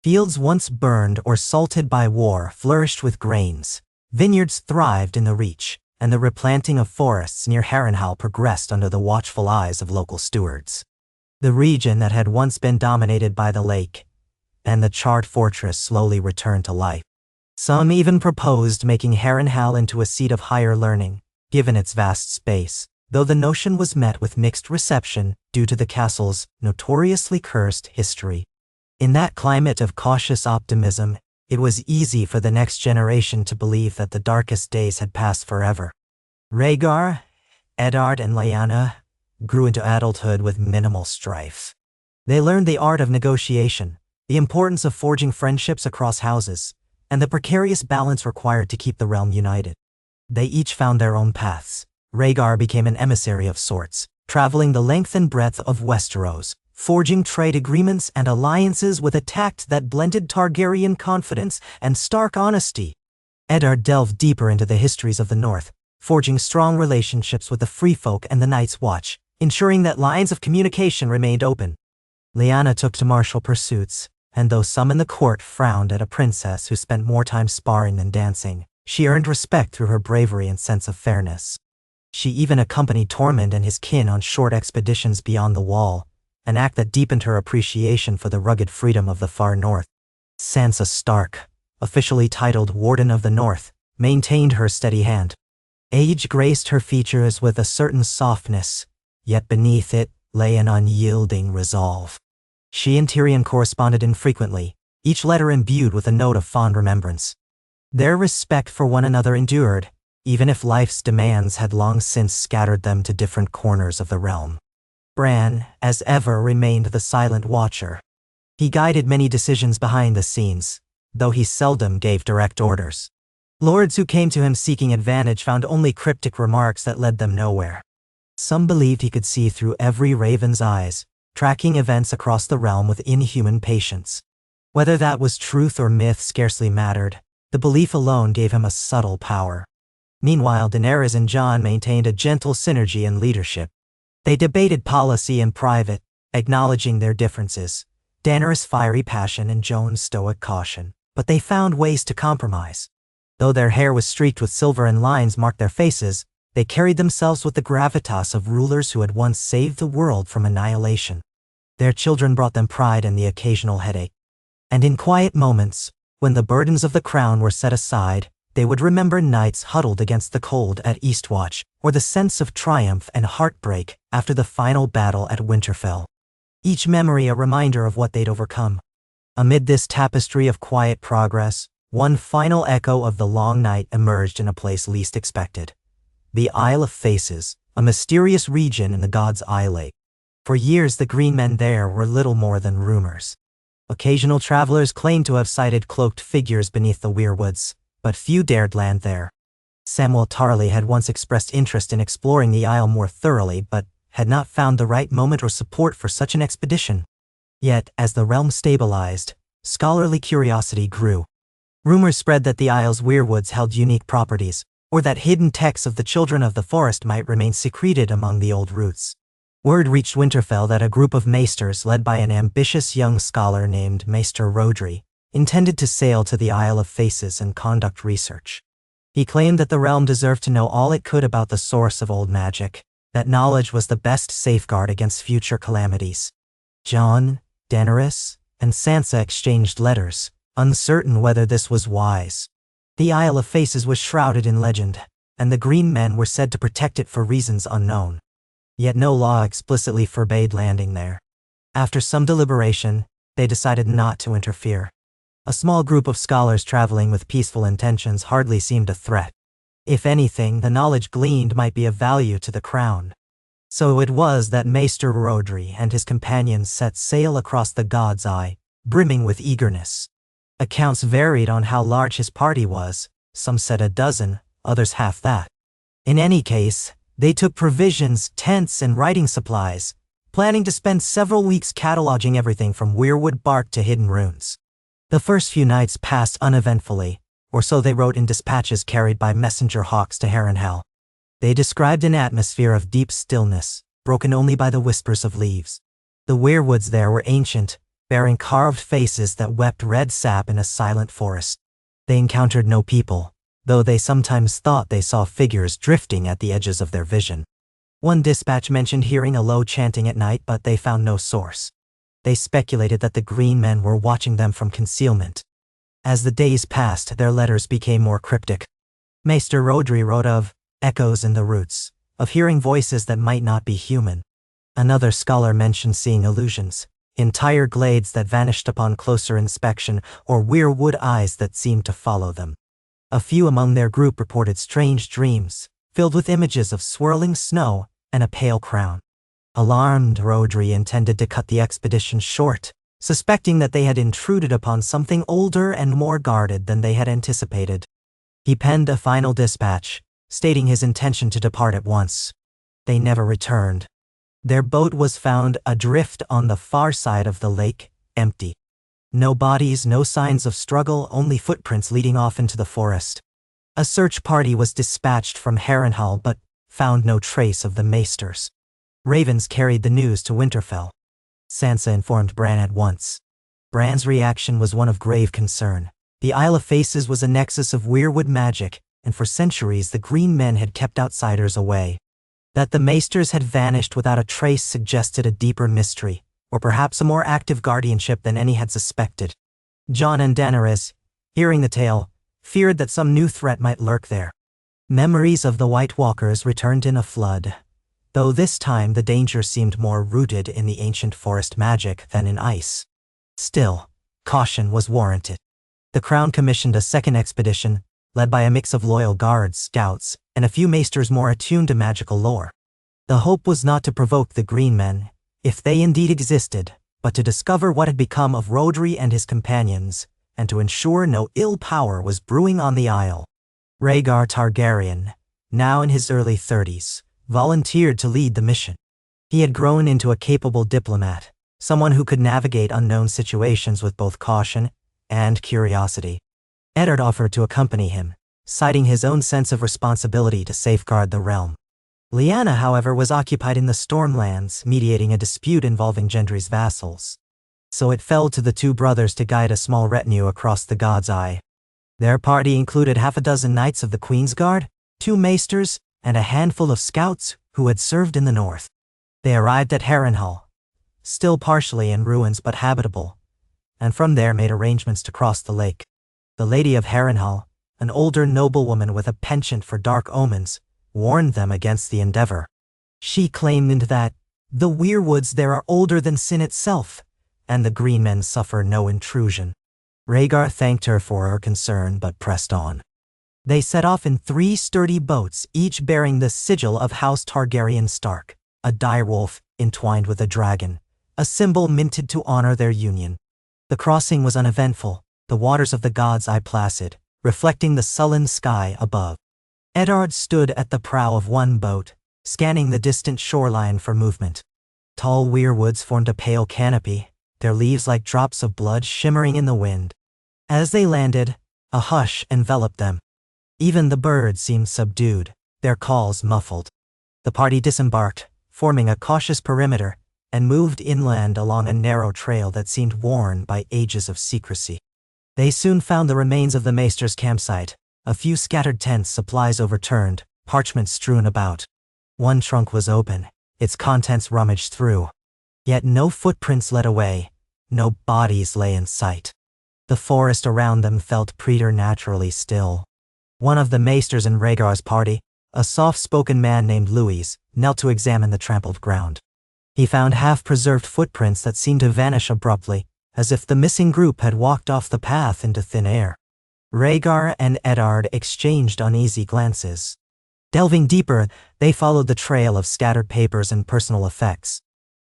Fields once burned or salted by war flourished with grains, vineyards thrived in the Reach, and the replanting of forests near Harrenhal progressed under the watchful eyes of local stewards. The region that had once been dominated by the lake and the charred fortress slowly returned to life. Some even proposed making Harrenhal into a seat of higher learning, given its vast space, though the notion was met with mixed reception due to the castle's notoriously cursed history. In that climate of cautious optimism, it was easy for the next generation to believe that the darkest days had passed forever. Rhaegar, Eddard, and Lyanna grew into adulthood with minimal strife. They learned the art of negotiation, the importance of forging friendships across houses, and the precarious balance required to keep the realm united. They each found their own paths. Rhaegar became an emissary of sorts, traveling the length and breadth of Westeros, forging trade agreements and alliances with a tact that blended Targaryen confidence and Stark honesty. Eddard delved deeper into the histories of the North, forging strong relationships with the Free Folk and the Night's Watch, ensuring that lines of communication remained open. Lyanna took to martial pursuits, and though some in the court frowned at a princess who spent more time sparring than dancing, she earned respect through her bravery and sense of fairness. She even accompanied Tormund and his kin on short expeditions beyond the Wall, an act that deepened her appreciation for the rugged freedom of the far north. Sansa Stark, officially titled Warden of the North, maintained her steady hand. Age graced her features with a certain softness, yet beneath it lay an unyielding resolve. She and Tyrion corresponded infrequently, each letter imbued with a note of fond remembrance. Their respect for one another endured, even if life's demands had long since scattered them to different corners of the realm. Bran, as ever, remained the silent watcher. He guided many decisions behind the scenes, though he seldom gave direct orders. Lords who came to him seeking advantage found only cryptic remarks that led them nowhere. Some believed he could see through every raven's eyes, tracking events across the realm with inhuman patience. Whether that was truth or myth scarcely mattered. The belief alone gave him a subtle power. Meanwhile, Daenerys and Jon maintained a gentle synergy in leadership. They debated policy in private, acknowledging their differences. Daenerys' fiery passion and Jon's stoic caution. But they found ways to compromise. Though their hair was streaked with silver and lines marked their faces, they carried themselves with the gravitas of rulers who had once saved the world from annihilation. Their children brought them pride and the occasional headache. And in quiet moments, when the burdens of the crown were set aside, they would remember nights huddled against the cold at Eastwatch, or the sense of triumph and heartbreak after the final battle at Winterfell. Each memory a reminder of what they'd overcome. Amid this tapestry of quiet progress, one final echo of the long night emerged in a place least expected. The Isle of Faces, a mysterious region in the God's Eye Lake. For years the green men there were little more than rumors. Occasional travelers claimed to have sighted cloaked figures beneath the weirwoods, but few dared land there. Samwell Tarly had once expressed interest in exploring the isle more thoroughly, but had not found the right moment or support for such an expedition. Yet, as the realm stabilized, scholarly curiosity grew. Rumors spread that the isle's weirwoods held unique properties, or that hidden texts of the children of the forest might remain secreted among the old roots. Word reached Winterfell that a group of maesters led by an ambitious young scholar named Maester Rodri intended to sail to the Isle of Faces and conduct research. He claimed that the realm deserved to know all it could about the source of old magic, that knowledge was the best safeguard against future calamities. Jon, Daenerys, and Sansa exchanged letters, uncertain whether this was wise. The Isle of Faces was shrouded in legend, and the Green Men were said to protect it for reasons unknown. Yet no law explicitly forbade landing there. After some deliberation, they decided not to interfere. A small group of scholars traveling with peaceful intentions hardly seemed a threat. If anything, the knowledge gleaned might be of value to the crown. So it was that Maester Rodri and his companions set sail across the God's Eye, brimming with eagerness. Accounts varied on how large his party was, some said a dozen, others half that. In any case, they took provisions, tents, and writing supplies, planning to spend several weeks cataloging everything from weirwood bark to hidden runes. The first few nights passed uneventfully, or so they wrote in dispatches carried by messenger hawks to Harrenhal. They described an atmosphere of deep stillness, broken only by the whispers of leaves. The weirwoods there were ancient, bearing carved faces that wept red sap in a silent forest. They encountered no people, though they sometimes thought they saw figures drifting at the edges of their vision. One dispatch mentioned hearing a low chanting at night, but they found no source. They speculated that the Green Men were watching them from concealment. As the days passed, their letters became more cryptic. Maester Rodri wrote of echoes in the roots, of hearing voices that might not be human. Another scholar mentioned seeing illusions, entire glades that vanished upon closer inspection, or weirwood eyes that seemed to follow them. A few among their group reported strange dreams, filled with images of swirling snow and a pale crown. Alarmed, Rodri intended to cut the expedition short, suspecting that they had intruded upon something older and more guarded than they had anticipated. He penned a final dispatch, stating his intention to depart at once. They never returned. Their boat was found adrift on the far side of the lake, empty. No bodies, no signs of struggle, only footprints leading off into the forest. A search party was dispatched from Harrenhal but found no trace of the maesters. Ravens carried the news to Winterfell. Sansa informed Bran at once. Bran's reaction was one of grave concern. The Isle of Faces was a nexus of weirwood magic, and for centuries the Green Men had kept outsiders away. That the maesters had vanished without a trace suggested a deeper mystery, or perhaps a more active guardianship than any had suspected. Jon and Daenerys, hearing the tale, feared that some new threat might lurk there. Memories of the White Walkers returned in a flood, though this time the danger seemed more rooted in the ancient forest magic than in ice. Still, caution was warranted. The Crown commissioned a second expedition, led by a mix of loyal guards, scouts, and a few maesters more attuned to magical lore. The hope was not to provoke the Green Men, if they indeed existed, but to discover what had become of Rodri and his companions, and to ensure no ill power was brewing on the Isle. Rhaegar Targaryen, now in his early 30s, volunteered to lead the mission. He had grown into a capable diplomat, someone who could navigate unknown situations with both caution and curiosity. Eddard offered to accompany him, citing his own sense of responsibility to safeguard the realm. Lyanna, however, was occupied in the Stormlands, mediating a dispute involving Gendry's vassals. So it fell to the two brothers to guide a small retinue across the God's Eye. Their party included half a dozen knights of the Queen's Guard, 2 maesters, and a handful of scouts who had served in the north. They arrived at Harrenhal, still partially in ruins but habitable, and from there made arrangements to cross the lake. The Lady of Harrenhal, an older noblewoman with a penchant for dark omens, warned them against the endeavor. She claimed that the weirwoods there are older than sin itself, and the green men suffer no intrusion. Rhaegar thanked her for her concern but pressed on. They set off in 3 sturdy boats, each bearing the sigil of House Targaryen Stark, a direwolf entwined with a dragon, a symbol minted to honor their union. The crossing was uneventful, the waters of the God's Eye placid, reflecting the sullen sky above. Eddard stood at the prow of one boat, scanning the distant shoreline for movement. Tall weirwoods formed a pale canopy, their leaves like drops of blood shimmering in the wind. As they landed, a hush enveloped them. Even the birds seemed subdued, their calls muffled. The party disembarked, forming a cautious perimeter, and moved inland along a narrow trail that seemed worn by ages of secrecy. They soon found the remains of the maester's campsite, a few scattered tents, supplies overturned, parchment strewn about. One trunk was open, its contents rummaged through. Yet no footprints led away, no bodies lay in sight. The forest around them felt preternaturally still. One of the maesters in Rhaegar's party, a soft-spoken man named Louis, knelt to examine the trampled ground. He found half-preserved footprints that seemed to vanish abruptly, as if the missing group had walked off the path into thin air. Rhaegar and Eddard exchanged uneasy glances. Delving deeper, they followed the trail of scattered papers and personal effects.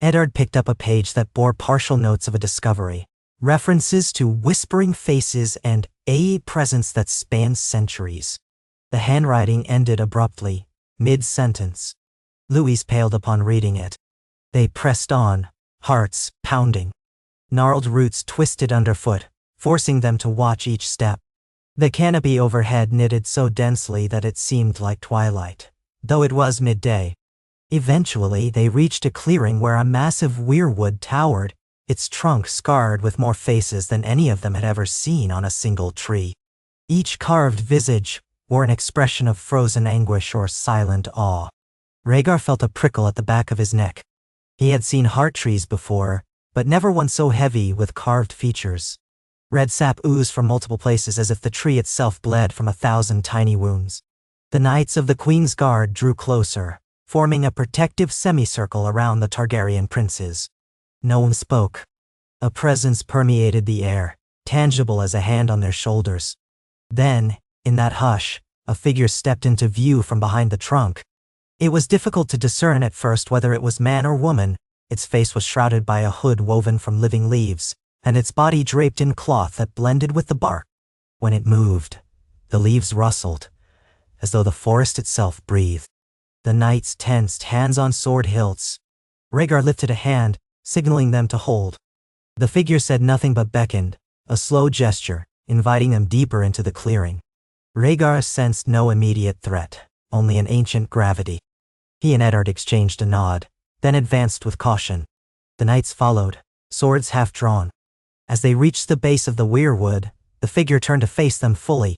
Eddard picked up a page that bore partial notes of a discovery, references to whispering faces and a presence that spans centuries. The handwriting ended abruptly, mid-sentence. Louis paled upon reading it. They pressed on, hearts pounding. Gnarled roots twisted underfoot, forcing them to watch each step. The canopy overhead knitted so densely that it seemed like twilight, though it was midday. Eventually, they reached a clearing where a massive weirwood towered, its trunk scarred with more faces than any of them had ever seen on a single tree. Each carved visage wore an expression of frozen anguish or silent awe. Rhaegar felt a prickle at the back of his neck. He had seen heart trees before, but never one so heavy with carved features. Red sap oozed from multiple places as if the tree itself bled from 1,000 tiny wounds. The knights of the Queen's Guard drew closer, forming a protective semicircle around the Targaryen princes. No one spoke. A presence permeated the air, tangible as a hand on their shoulders. Then, in that hush, a figure stepped into view from behind the trunk. It was difficult to discern at first whether it was man or woman. Its face was shrouded by a hood woven from living leaves, and its body draped in cloth that blended with the bark. When it moved, the leaves rustled, as though the forest itself breathed. The knights tensed, hands on sword hilts. Rhaegar lifted a hand, signaling them to hold. The figure said nothing but beckoned, a slow gesture, inviting them deeper into the clearing. Rhaegar sensed no immediate threat, only an ancient gravity. He and Eddard exchanged a nod, then advanced with caution. The knights followed, swords half drawn. As they reached the base of the weirwood, the figure turned to face them fully.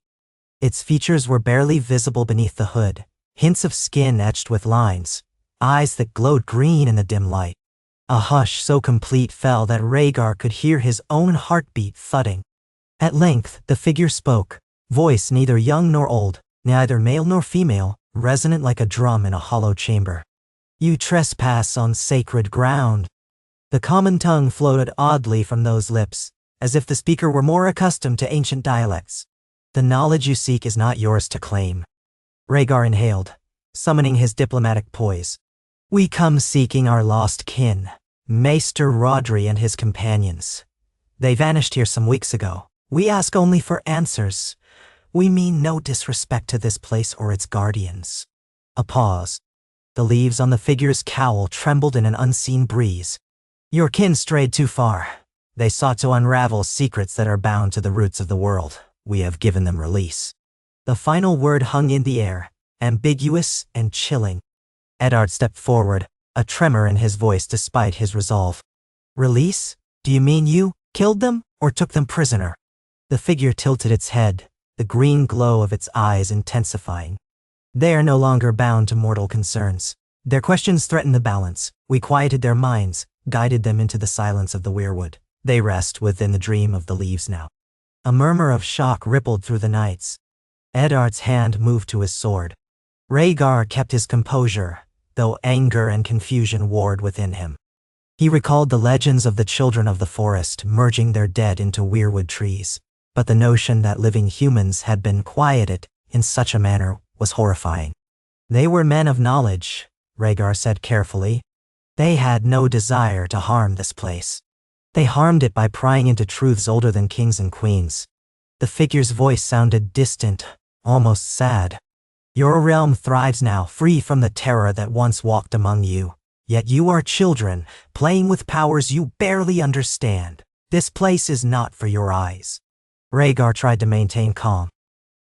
Its features were barely visible beneath the hood, hints of skin etched with lines, eyes that glowed green in the dim light. A hush so complete fell that Rhaegar could hear his own heartbeat thudding. At length, the figure spoke, voice neither young nor old, neither male nor female, resonant like a drum in a hollow chamber. "You trespass on sacred ground." The common tongue floated oddly from those lips, as if the speaker were more accustomed to ancient dialects. "The knowledge you seek is not yours to claim." Rhaegar inhaled, summoning his diplomatic poise. "We come seeking our lost kin, Maester Rodri and his companions. They vanished here some weeks ago. We ask only for answers. We mean no disrespect to this place or its guardians." A pause. The leaves on the figure's cowl trembled in an unseen breeze. "Your kin strayed too far. They sought to unravel secrets that are bound to the roots of the world. We have given them release." The final word hung in the air, ambiguous and chilling. Eddard stepped forward, a tremor in his voice despite his resolve. Release? Do you mean you killed them or took them prisoner? The figure tilted its head, the green glow of its eyes intensifying. They are no longer bound to mortal concerns. Their questions threaten the balance. We quieted their minds, guided them into the silence of the weirwood. They rest within the dream of the leaves now. A murmur of shock rippled through the nights. Eddard's hand moved to his sword. Rhaegar kept his composure, though anger and confusion warred within him. He recalled the legends of the children of the forest merging their dead into weirwood trees, but the notion that living humans had been quieted in such a manner was horrifying. They were men of knowledge, Rhaegar said carefully. They had no desire to harm this place. They harmed it by prying into truths older than kings and queens. The figure's voice sounded distant, almost sad. Your realm thrives now, free from the terror that once walked among you. Yet you are children, playing with powers you barely understand. This place is not for your eyes. Rhaegar tried to maintain calm.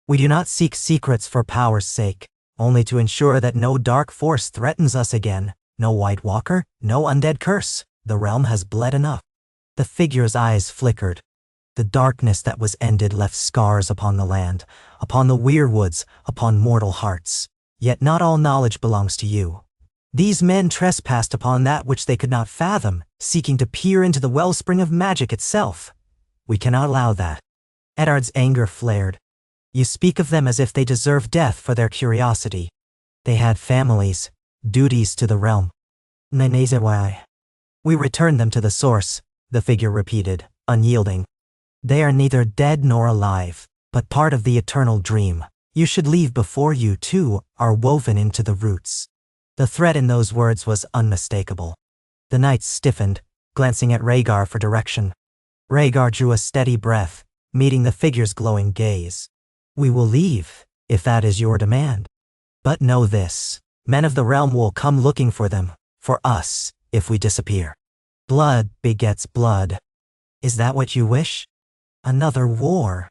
We do not seek secrets for power's sake, only to ensure that no dark force threatens us again. No White Walker, no undead curse. The realm has bled enough. The figure's eyes flickered. The darkness that was ended left scars upon the land, upon the weirwoods, upon mortal hearts. Yet not all knowledge belongs to you. These men trespassed upon that which they could not fathom, seeking to peer into the wellspring of magic itself. We cannot allow that. Eddard's anger flared. You speak of them as if they deserve death for their curiosity. They had families, duties to the realm. Nenezewai. We returned them to the source, the figure repeated, unyielding. They are neither dead nor alive, but part of the eternal dream. You should leave before you, too, are woven into the roots. The threat in those words was unmistakable. The knights stiffened, glancing at Rhaegar for direction. Rhaegar drew a steady breath, meeting the figure's glowing gaze. We will leave, if that is your demand. But know this, men of the realm will come looking for them, for us, if we disappear. Blood begets blood. Is that what you wish? Another war.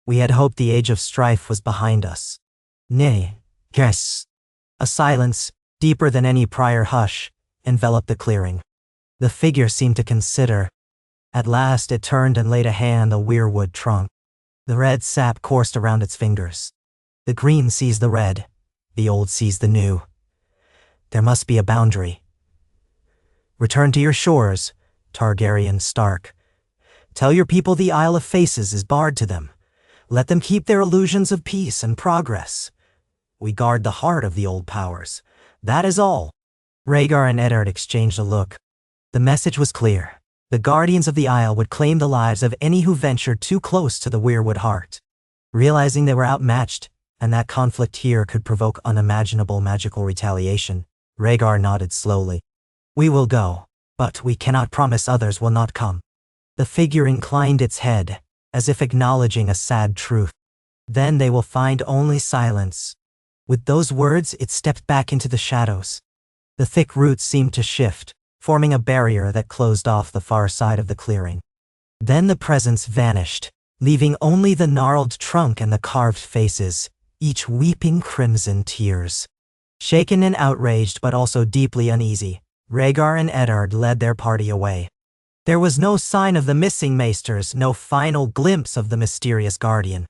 We had hoped the age of strife was behind us. Nay, yes. A silence, deeper than any prior hush, enveloped the clearing. The figure seemed to consider. At last it turned and laid a hand on the weirwood trunk. The red sap coursed around its fingers. The green sees the red, the old sees the new. There must be a boundary. Return to your shores, Targaryen Stark. Tell your people the Isle of Faces is barred to them. Let them keep their illusions of peace and progress. We guard the heart of the old powers. That is all. Rhaegar and Eddard exchanged a look. The message was clear. The guardians of the Isle would claim the lives of any who ventured too close to the weirwood heart. Realizing they were outmatched, and that conflict here could provoke unimaginable magical retaliation, Rhaegar nodded slowly. We will go, but we cannot promise others will not come. The figure inclined its head, as if acknowledging a sad truth. Then they will find only silence. With those words, it stepped back into the shadows. The thick roots seemed to shift, forming a barrier that closed off the far side of the clearing. Then the presence vanished, leaving only the gnarled trunk and the carved faces, each weeping crimson tears. Shaken and outraged but also deeply uneasy, Rhaegar and Eddard led their party away. There was no sign of the missing maesters, no final glimpse of the mysterious guardian.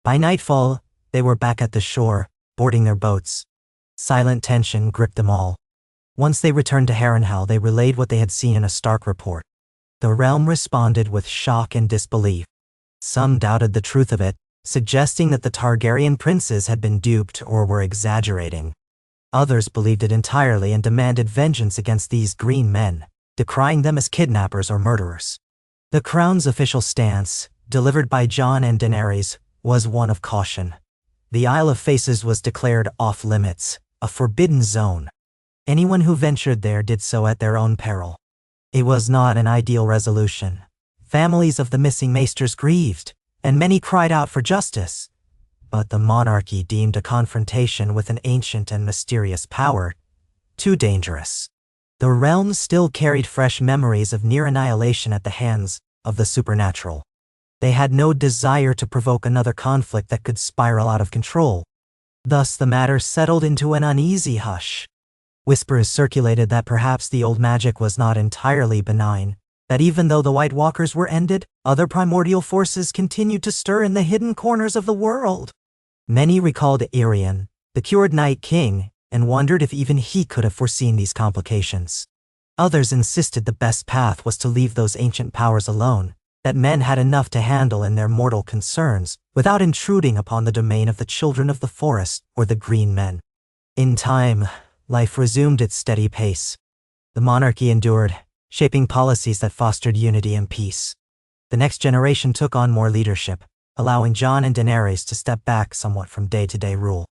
By nightfall, they were back at the shore, boarding their boats. Silent tension gripped them all. Once they returned to Harrenhal, they relayed what they had seen in a Stark report. The realm responded with shock and disbelief. Some doubted the truth of it, suggesting that the Targaryen princes had been duped or were exaggerating. Others believed it entirely and demanded vengeance against these green men, decrying them as kidnappers or murderers. The Crown's official stance, delivered by Jon and Daenerys, was one of caution. The Isle of Faces was declared off-limits, a forbidden zone. Anyone who ventured there did so at their own peril. It was not an ideal resolution. Families of the missing maesters grieved, and many cried out for justice. But the monarchy deemed a confrontation with an ancient and mysterious power too dangerous. The realm still carried fresh memories of near annihilation at the hands of the supernatural. They had no desire to provoke another conflict that could spiral out of control. Thus the matter settled into an uneasy hush. Whispers circulated that perhaps the old magic was not entirely benign, that even though the White Walkers were ended, other primordial forces continued to stir in the hidden corners of the world. Many recalled Arion, the cured Night King, and wondered if even he could have foreseen these complications. Others insisted the best path was to leave those ancient powers alone, that men had enough to handle in their mortal concerns, without intruding upon the domain of the children of the forest or the green men. In time, life resumed its steady pace. The monarchy endured, shaping policies that fostered unity and peace. The next generation took on more leadership, allowing Jon and Daenerys to step back somewhat from day-to-day rule.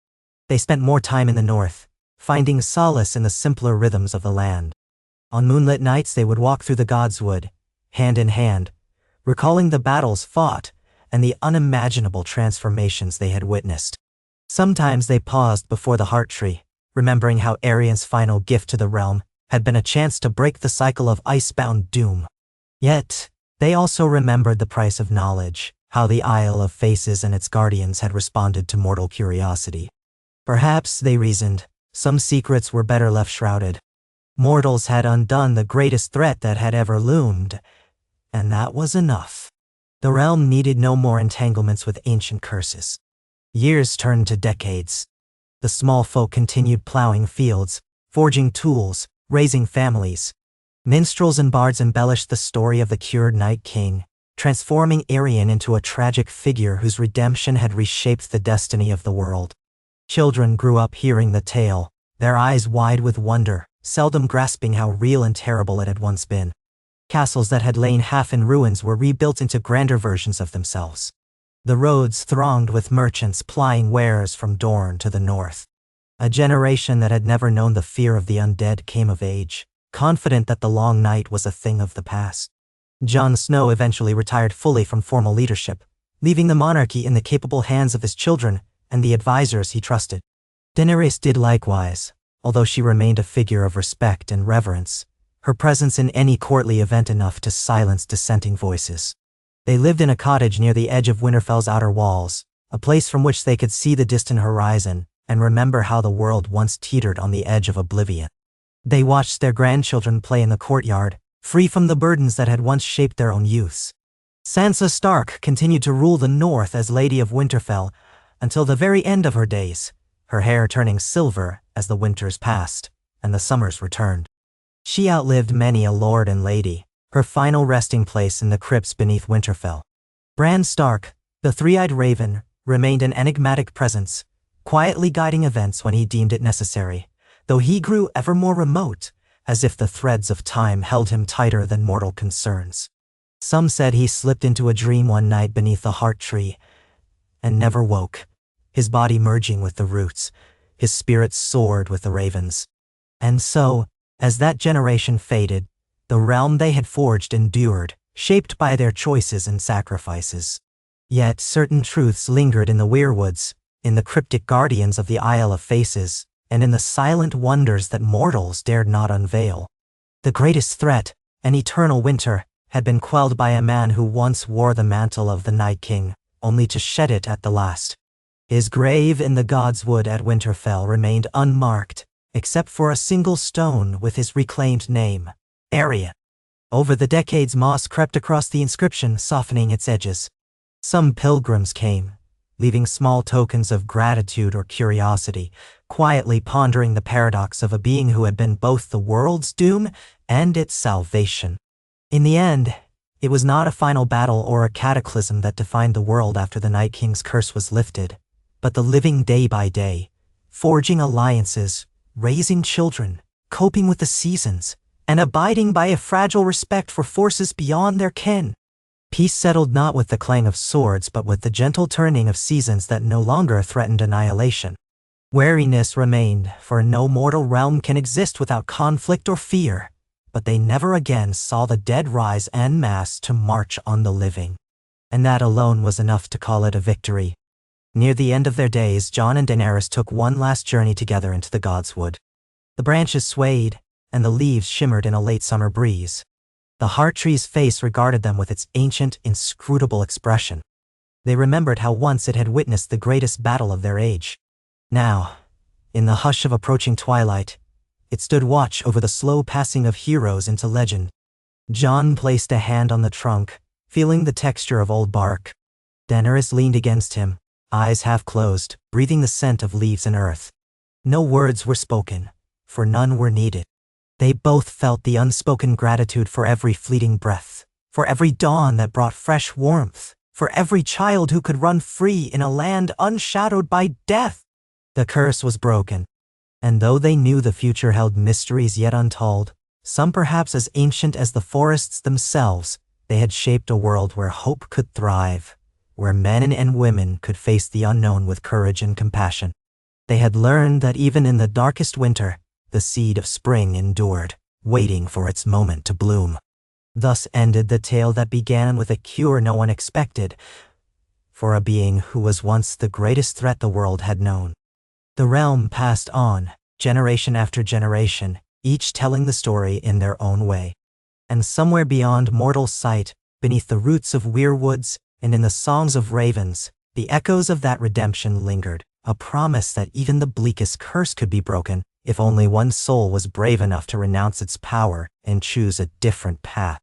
They spent more time in the north, finding solace in the simpler rhythms of the land. On moonlit nights they would walk through the Godswood, hand in hand, recalling the battles fought and the unimaginable transformations they had witnessed. Sometimes they paused before the Heart Tree, remembering how Arion's final gift to the realm had been a chance to break the cycle of icebound doom. Yet, they also remembered the price of knowledge, how the Isle of Faces and its guardians had responded to mortal curiosity. Perhaps, they reasoned, some secrets were better left shrouded. Mortals had undone the greatest threat that had ever loomed, and that was enough. The realm needed no more entanglements with ancient curses. Years turned to decades. The small folk continued plowing fields, forging tools, raising families. Minstrels and bards embellished the story of the cured Night King, transforming Arion into a tragic figure whose redemption had reshaped the destiny of the world. Children grew up hearing the tale, their eyes wide with wonder, seldom grasping how real and terrible it had once been. Castles that had lain half in ruins were rebuilt into grander versions of themselves. The roads thronged with merchants plying wares from Dorne to the north. A generation that had never known the fear of the undead came of age, confident that the long night was a thing of the past. Jon Snow eventually retired fully from formal leadership, leaving the monarchy in the capable hands of his children and the advisors he trusted. Daenerys did likewise, although she remained a figure of respect and reverence, her presence in any courtly event enough to silence dissenting voices. They lived in a cottage near the edge of Winterfell's outer walls, a place from which they could see the distant horizon and remember how the world once teetered on the edge of oblivion. They watched their grandchildren play in the courtyard, free from the burdens that had once shaped their own youths. Sansa Stark continued to rule the North as Lady of Winterfell until the very end of her days, her hair turning silver as the winters passed and the summers returned. She outlived many a lord and lady, her final resting place in the crypts beneath Winterfell. Bran Stark, the three-eyed raven, remained an enigmatic presence, quietly guiding events when he deemed it necessary, though he grew ever more remote, as if the threads of time held him tighter than mortal concerns. Some said he slipped into a dream one night beneath the Heart Tree and never woke, his body merging with the roots, his spirit soared with the ravens. And so, as that generation faded, the realm they had forged endured, shaped by their choices and sacrifices. Yet certain truths lingered in the weirwoods, in the cryptic guardians of the Isle of Faces, and in the silent wonders that mortals dared not unveil. The greatest threat, an eternal winter, had been quelled by a man who once wore the mantle of the Night King, only to shed it at the last. His grave in the Godswood at Winterfell remained unmarked, except for a single stone with his reclaimed name, Arion. Over the decades, moss crept across the inscription, softening its edges. Some pilgrims came, leaving small tokens of gratitude or curiosity, quietly pondering the paradox of a being who had been both the world's doom and its salvation. In the end, it was not a final battle or a cataclysm that defined the world after the Night King's curse was lifted, but the living day by day, forging alliances, raising children, coping with the seasons, and abiding by a fragile respect for forces beyond their ken. Peace settled not with the clang of swords but with the gentle turning of seasons that no longer threatened annihilation. Wariness remained, for no mortal realm can exist without conflict or fear, but they never again saw the dead rise en masse to march on the living. And that alone was enough to call it a victory. Near the end of their days, Jon and Daenerys took one last journey together into the Godswood. The branches swayed, and the leaves shimmered in a late summer breeze. The heart tree's face regarded them with its ancient, inscrutable expression. They remembered how once it had witnessed the greatest battle of their age. Now, in the hush of approaching twilight, it stood watch over the slow passing of heroes into legend. Jon placed a hand on the trunk, feeling the texture of old bark. Daenerys leaned against him, eyes half closed, breathing the scent of leaves and earth. No words were spoken, for none were needed. They both felt the unspoken gratitude for every fleeting breath, for every dawn that brought fresh warmth, for every child who could run free in a land unshadowed by death. The curse was broken, and though they knew the future held mysteries yet untold, some perhaps as ancient as the forests themselves, they had shaped a world where hope could thrive, where men and women could face the unknown with courage and compassion. They had learned that even in the darkest winter, the seed of spring endured, waiting for its moment to bloom. Thus ended the tale that began with a cure no one expected, for a being who was once the greatest threat the world had known. The realm passed on, generation after generation, each telling the story in their own way. And somewhere beyond mortal sight, beneath the roots of weirwoods and in the songs of ravens, the echoes of that redemption lingered, a promise that even the bleakest curse could be broken, if only one soul was brave enough to renounce its power and choose a different path.